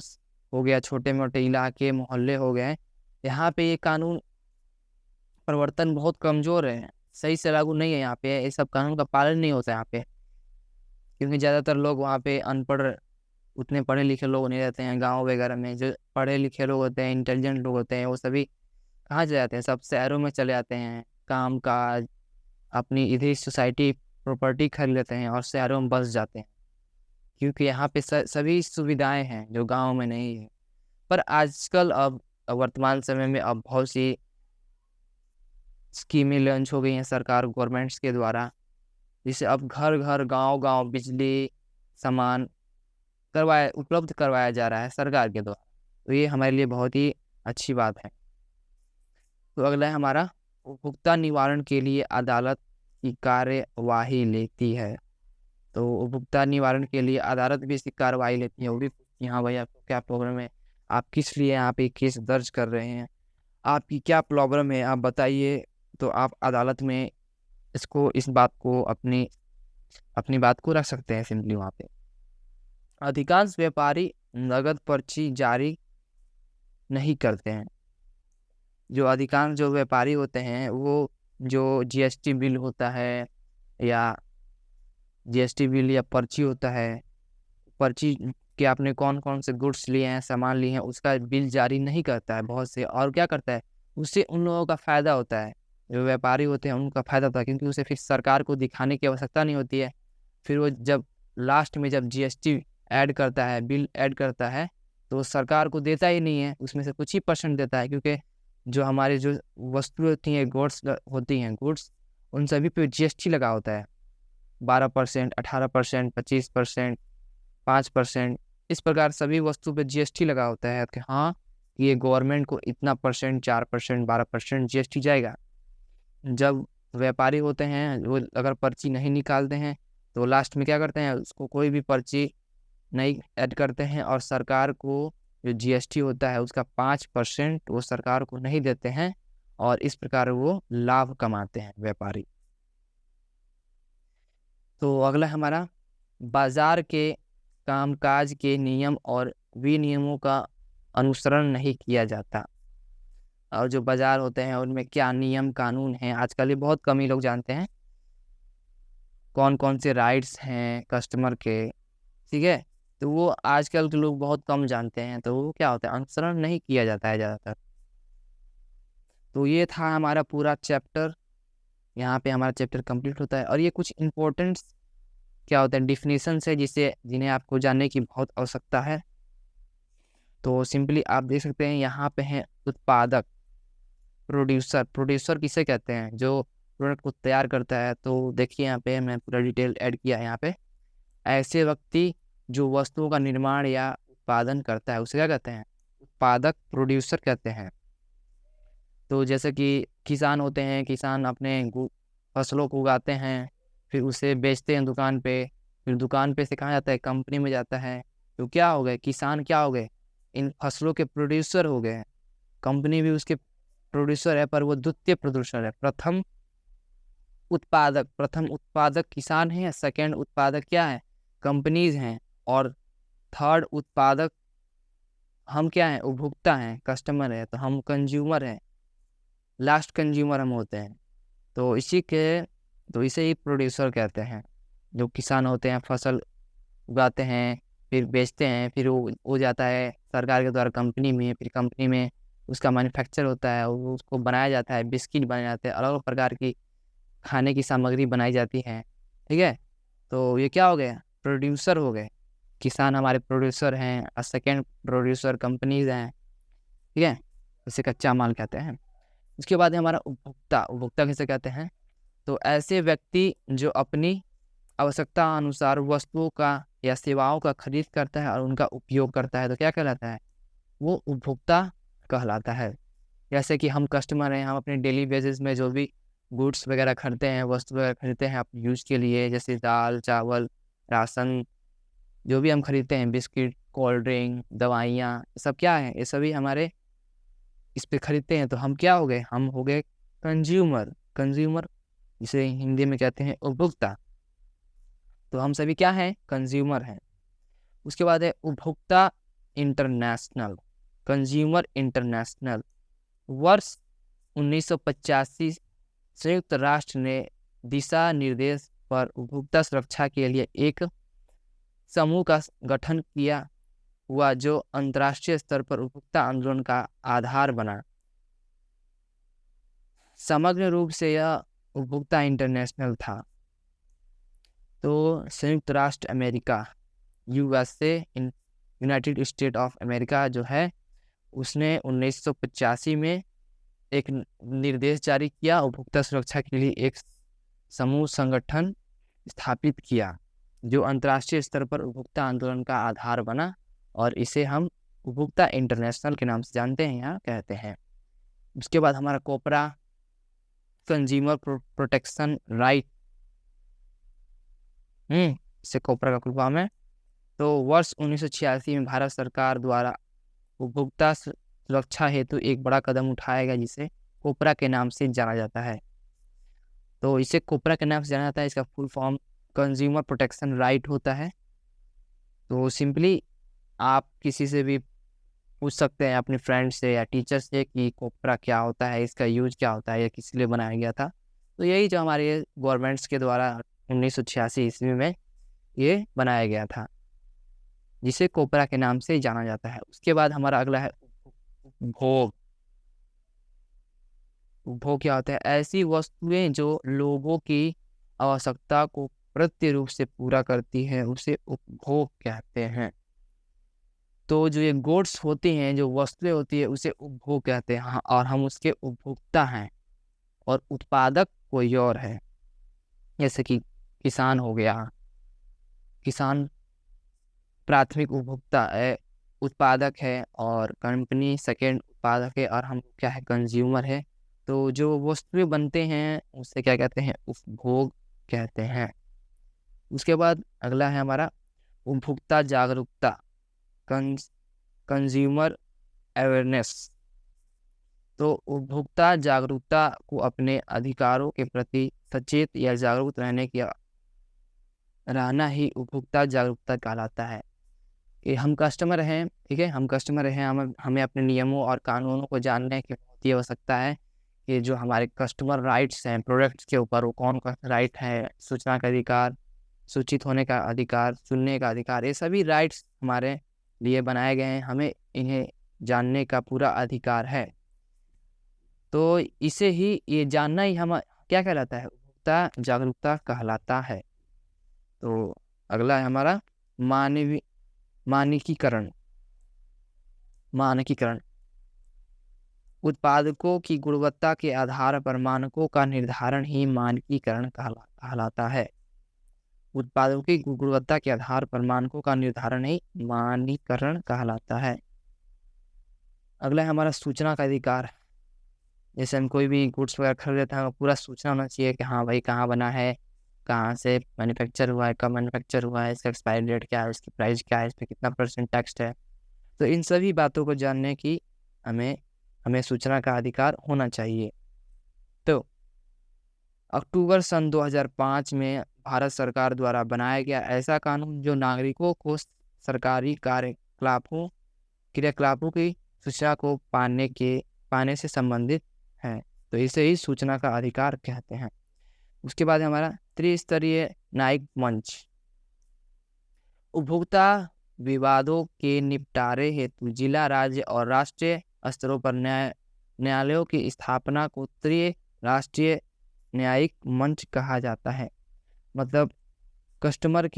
हो गया, छोटे मोटे इलाके मोहल्ले हो गए, यहाँ पे ये कानून प्रवर्तन बहुत कमजोर है, सही से लागू नहीं है। यहाँ पे ये सब कानून का पालन नहीं होता है यहाँ पे, क्योंकि ज़्यादातर लोग वहाँ पे अनपढ़, उतने पढ़े लिखे लोग नहीं रहते हैं। गांव वगैरह में जो पढ़े लिखे लोग होते हैं, इंटेलिजेंट लोग होते हैं, वो सभी कहाँ चले जाते हैं? सब शहरों में चले जाते हैं, काम काज अपनी इधर सोसाइटी प्रॉपर्टी खरीद लेते हैं और शहरों में बस जाते हैं, क्योंकि यहाँ पे सभी सुविधाएं हैं जो गांव में नहीं है। पर आजकल अब वर्तमान समय में अब बहुत सी स्कीमें लॉन्च हो गई हैं सरकार गवर्नमेंट्स के द्वारा, जिससे अब घर घर गांव गांव बिजली सामान उपलब्ध करवाया जा रहा है सरकार के द्वारा। तो ये हमारे लिए बहुत ही अच्छी बात है। तो अगला है हमारा उपभोक्ता निवारण के लिए अदालत की कार्यवाही लेती है। तो उपभोक्ता निवारण के लिए अदालत भी इसकी कार्रवाई लेती है। वो भी पूछती है हाँ भाई आपको क्या प्रॉब्लम है, आप किस लिए यहाँ पे केस दर्ज कर रहे हैं, आपकी क्या प्रॉब्लम है आप बताइए। तो आप अदालत में इस बात को अपनी बात को रख सकते हैं सिंपली वहाँ पे। अधिकांश व्यापारी नगद पर्ची जारी नहीं करते हैं। जो अधिकांश जो व्यापारी होते हैं वो जो जीएसटी बिल होता है या पर्ची होता है, पर्ची के आपने कौन कौन से गुड्स लिए हैं, सामान लिए हैं, उसका बिल जारी नहीं करता है बहुत से। और क्या करता है, उससे उन लोगों का फ़ायदा होता है, जो व्यापारी होते हैं उनका फ़ायदा होता है, क्योंकि उसे फिर सरकार को दिखाने की आवश्यकता नहीं होती है। फिर वो जब लास्ट में जब जीएसटी ऐड करता है, बिल ऐड करता है, तो वो सरकार को देता ही नहीं है, उसमें से कुछ ही % देता है, क्योंकि जो हमारी जो वस्तुएं होती हैं, गुड्स उन सभी पे जीएसटी लगा होता है। 12%, 18%, 25%, 5%, इस प्रकार सभी वस्तु पे जीएसटी लगा होता है कि हाँ ये गवर्नमेंट को इतना %, 4%, 12% जीएसटी जाएगा। जब व्यापारी होते हैं वो अगर पर्ची नहीं निकालते हैं तो लास्ट में क्या करते हैं, उसको कोई भी पर्ची नहीं ऐड करते हैं और सरकार को जो जीएसटी होता है उसका 5% वो सरकार को नहीं देते हैं, और इस प्रकार वो लाभ कमाते हैं व्यापारी। तो अगला हमारा बाजार के कामकाज के नियम और विनियमों का अनुसरण नहीं किया जाता। और जो बाजार होते हैं उनमें क्या नियम कानून हैं, आजकल ये बहुत कम ही लोग जानते हैं, कौन कौन से राइट्स हैं कस्टमर के, ठीक है। तो वो आजकल के लोग बहुत कम जानते हैं, तो वो क्या होता है, अनुसरण नहीं किया जाता है ज़्यादातर। तो ये था हमारा पूरा चैप्टर, यहाँ पे हमारा चैप्टर कंप्लीट होता है। और ये कुछ इम्पोर्टेंट क्या होता है डिफिनीशन है जिन्हें आपको जानने की बहुत आवश्यकता है। तो सिंपली आप देख सकते हैं यहाँ पे है उत्पादक, प्रोड्यूसर किसे कहते हैं, जो प्रोडक्ट को तैयार करता है। तो देखिए यहाँ पे मैं पूरा डिटेल ऐड किया है। यहाँ पे ऐसे व्यक्ति जो वस्तुओं का निर्माण या उत्पादन करता है उसे क्या कहते हैं, उत्पादक, प्रोड्यूसर कहते हैं। तो जैसे कि किसान होते हैं, किसान अपने फसलों को उगाते हैं, फिर उसे बेचते हैं दुकान पे, फिर दुकान पे से कहाँ जाता है, कंपनी में जाता है। तो क्या हो गए, किसान क्या हो गए, इन फसलों के प्रोड्यूसर हो गए। कंपनी भी उसके प्रोड्यूसर है, पर वो द्वितीय प्रोड्यूसर है। प्रथम उत्पादक किसान है, सेकंड उत्पादक क्या है, कंपनीज हैं, और थर्ड उत्पादक हम क्या हैं, उपभोक्ता हैं, कस्टमर है। तो हम कंज्यूमर हैं, लास्ट कंज्यूमर हम होते हैं। तो इसे ही प्रोड्यूसर कहते हैं। जो किसान होते हैं फसल उगाते हैं, फिर बेचते हैं, फिर वो हो जाता है सरकार के द्वारा कंपनी में, फिर कंपनी में उसका मैन्युफैक्चर होता है, उसको बनाया जाता है, बिस्किट बनाए जाते हैं, अलग अलग प्रकार की खाने की सामग्री बनाई जाती है, ठीक है। तो ये क्या हो गया, प्रोड्यूसर हो गए, किसान हमारे प्रोड्यूसर हैं, और सेकेंड प्रोड्यूसर कंपनीज हैं, ठीक है, इसे कच्चा माल कहते हैं। उसके बाद है हमारा उपभोक्ता किसे कहते हैं, तो ऐसे व्यक्ति जो अपनी आवश्यकता अनुसार वस्तुओं का या सेवाओं का खरीद करता है और उनका उपयोग करता है, तो क्या कहलाता है, वो उपभोक्ता कहलाता है। जैसे कि हम कस्टमर हैं, हम अपने डेली बेसिस में जो भी गुड्स वगैरह खरीदते हैं, वस्तु वगैरह खरीदते हैं अपने यूज़ के लिए, जैसे दाल चावल राशन जो भी हम खरीदते हैं, बिस्किट, कोल्ड ड्रिंक, दवाइयाँ, ये सब क्या है, ये सभी हमारे इस पे खरीदते हैं। तो हम क्या हो गए, हम हो गए कंज्यूमर। कंज्यूमर जिसे हिंदी में कहते हैं उपभोक्ता। तो हम सभी क्या हैं, कंज्यूमर हैं। उसके बाद है उपभोक्ता इंटरनेशनल, कंज्यूमर इंटरनेशनल। वर्ष 1985 संयुक्त राष्ट्र ने दिशा निर्देश पर उपभोक्ता सुरक्षा के लिए एक समूह का गठन किया हुआ, जो अंतर्राष्ट्रीय स्तर पर उपभोक्ता आंदोलन का आधार बना। समग्र रूप से यह उपभोक्ता इंटरनेशनल था। तो संयुक्त राष्ट्र America, USA, United state of America जो है, उसने 1985 में एक निर्देश जारी किया, उपभोक्ता सुरक्षा के लिए एक समूह संगठन स्थापित किया, जो अंतर्राष्ट्रीय स्तर पर उपभोक्ता आंदोलन का आधार बना, और इसे हम उपभोक्ता इंटरनेशनल के नाम से जानते हैं या कहते हैं। उसके बाद हमारा कोपरा, कंज्यूमर प्रोटेक्शन राइट, इसे कोपरा का फुल फॉर्म है। तो वर्ष 1986 में भारत सरकार द्वारा उपभोक्ता सुरक्षा हेतु एक बड़ा कदम उठाया गया, जिसे कोपरा के नाम से जाना जाता है। तो इसे कोपरा के नाम से जाना जाता है, इसका full form consumer protection right होता है। तो सिंपली आप किसी से भी पूछ सकते हैं, अपने फ्रेंड से या टीचर से, कि कोपरा क्या होता है, इसका यूज क्या होता है, या किस लिए बनाया गया था। तो यही जो हमारे गवर्नमेंट्स के द्वारा 1986 ईस्वी में ये बनाया गया था, जिसे कोपरा के नाम से जाना जाता है। उसके बाद हमारा अगला है उपभोग। उपभोग क्या होता है, ऐसी वस्तुएं जो लोगों की आवश्यकता को प्रत्यक्ष रूप से पूरा करती है, उसे उपभोग कहते हैं। तो जो ये गुड्स होती हैं, जो वस्तुएं होती है, उसे उपभोग कहते हैं। हाँ, और हम उसके उपभोक्ता हैं, और उत्पादक कोई और है। जैसे कि किसान हो गया, किसान प्राथमिक उपभोक्ता है, उत्पादक है, और कंपनी सेकेंड उत्पादक है, और हम क्या है, कंज्यूमर है। तो जो वस्तुएं बनते हैं उससे क्या कहते हैं, उपभोग कहते हैं। उसके बाद अगला है हमारा उपभोक्ता जागरूकता, कंज्यूमर अवेयरनेस। तो उपभोक्ता जागरूकता को अपने अधिकारों के प्रति सचेत या जागरूक रहना ही उपभोक्ता जागरूकता कहलाता है। कि हम कस्टमर हैं, ठीक है, हम कस्टमर हैं, हमें अपने नियमों और कानूनों को जानने की बहुत ही आवश्यकता है, कि जो हमारे कस्टमर राइट्स हैं प्रोडक्ट्स के ऊपर, वो कौन कौन सा राइट है। सूचना का अधिकार, सूचित होने का अधिकार, सुनने का अधिकार, ये सभी राइट्स हमारे लिए बनाए गए हैं, हमें इन्हें जानने का पूरा अधिकार है। तो इसे ही, ये जानना ही हम क्या कहलाता है, उपभोक्ता जागरूकता कहलाता है। तो अगला है हमारा मानकीकरण। मानकीकरण उत्पादकों की गुणवत्ता के आधार पर मानकों का निर्धारण ही मानकीकरण कहलाता है। उत्पादों की गुणवत्ता के आधार पर मानकों का निर्धारण ही मानकीकरण कहलाता है। अगला है हमारा सूचना का अधिकार। जैसे हम कोई भी गुड्स वगैरह खरीदते हैं, पूरा सूचना होना चाहिए कि हाँ भाई कहाँ बना है, कहाँ से मैन्युफैक्चर हुआ है, कब मैन्युफैक्चर हुआ है, इसका एक्सपायरी डेट क्या है, इसकी प्राइस क्या है, इस पर कितना % टैक्स है। तो इन सभी बातों को जानने की हमें सूचना का अधिकार होना चाहिए। तो अक्टूबर सन 2005 में भारत सरकार द्वारा बनाया गया ऐसा कानून, जो नागरिकों को सरकारी क्रियाकलापों की सूचना को पाने से संबंधित है। तो इसे ही सूचना का अधिकार कहते हैं। उसके बाद हमारा त्रिस्तरीय न्यायिक मंच। उपभोक्ता विवादों के निपटारे हेतु जिला, राज्य और राष्ट्रीय स्तरों पर न्यायालयों की स्थापना को राष्ट्रीय न्यायिक मंच कहा जाता है। मतलब कस्टमर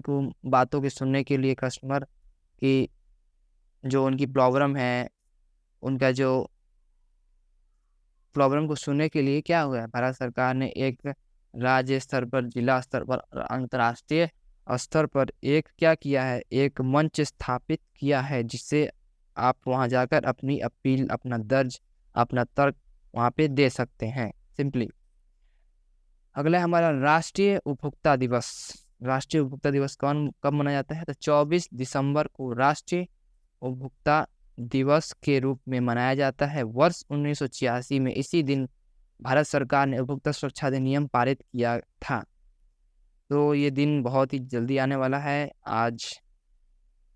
को बातों के सुनने के लिए, कस्टमर की जो उनकी प्रॉब्लम है, उनका जो प्रॉब्लम को सुनने के लिए क्या हुआ है, भारत सरकार ने एक राज्य स्तर पर, जिला स्तर पर और अंतर्राष्ट्रीय स्तर पर एक क्या किया है, एक मंच स्थापित किया है, जिससे आप वहां जाकर अपनी अपील, अपना दर्ज, अपना तर्क वहां पे दे सकते हैं सिंपली। अगला है हमारा राष्ट्रीय उपभोक्ता दिवस। राष्ट्रीय उपभोक्ता दिवस कब मनाया जाता है? तो 24 दिसंबर को राष्ट्रीय उपभोक्ता दिवस के रूप में मनाया जाता है। वर्ष 1986 में इसी दिन भारत सरकार ने उपभोक्ता सुरक्षा अधिनियम पारित किया था। तो ये दिन बहुत ही जल्दी आने वाला है। आज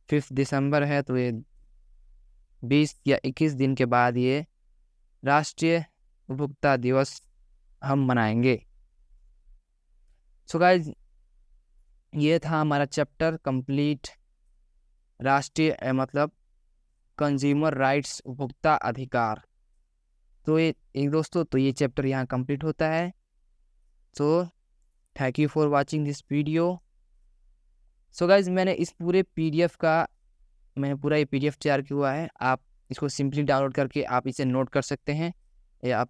5 दिसंबर है, तो ये 20 या 21 दिन के बाद ये राष्ट्रीय उपभोक्ता दिवस हम मनाएंगे। सो गाइज, ये था हमारा चैप्टर कंप्लीट, राष्ट्रीय मतलब कंज्यूमर राइट्स, उपभोक्ता अधिकार। तो ये दोस्तों, तो ये चैप्टर यहाँ कंप्लीट होता है। So thank you for watching this video. So guys, मैंने पूरा ये PDF तैयार किया हुआ है। आप इसको सिंपली डाउनलोड करके आप इसे नोट कर सकते हैं या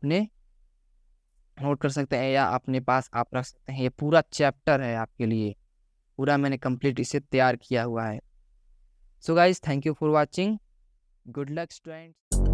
अपने पास आप रख सकते हैं। ये पूरा चैप्टर है आपके लिए, पूरा मैंने कंप्लीट इसे तैयार किया हुआ है। So guys, thank you for watching. Good luck students.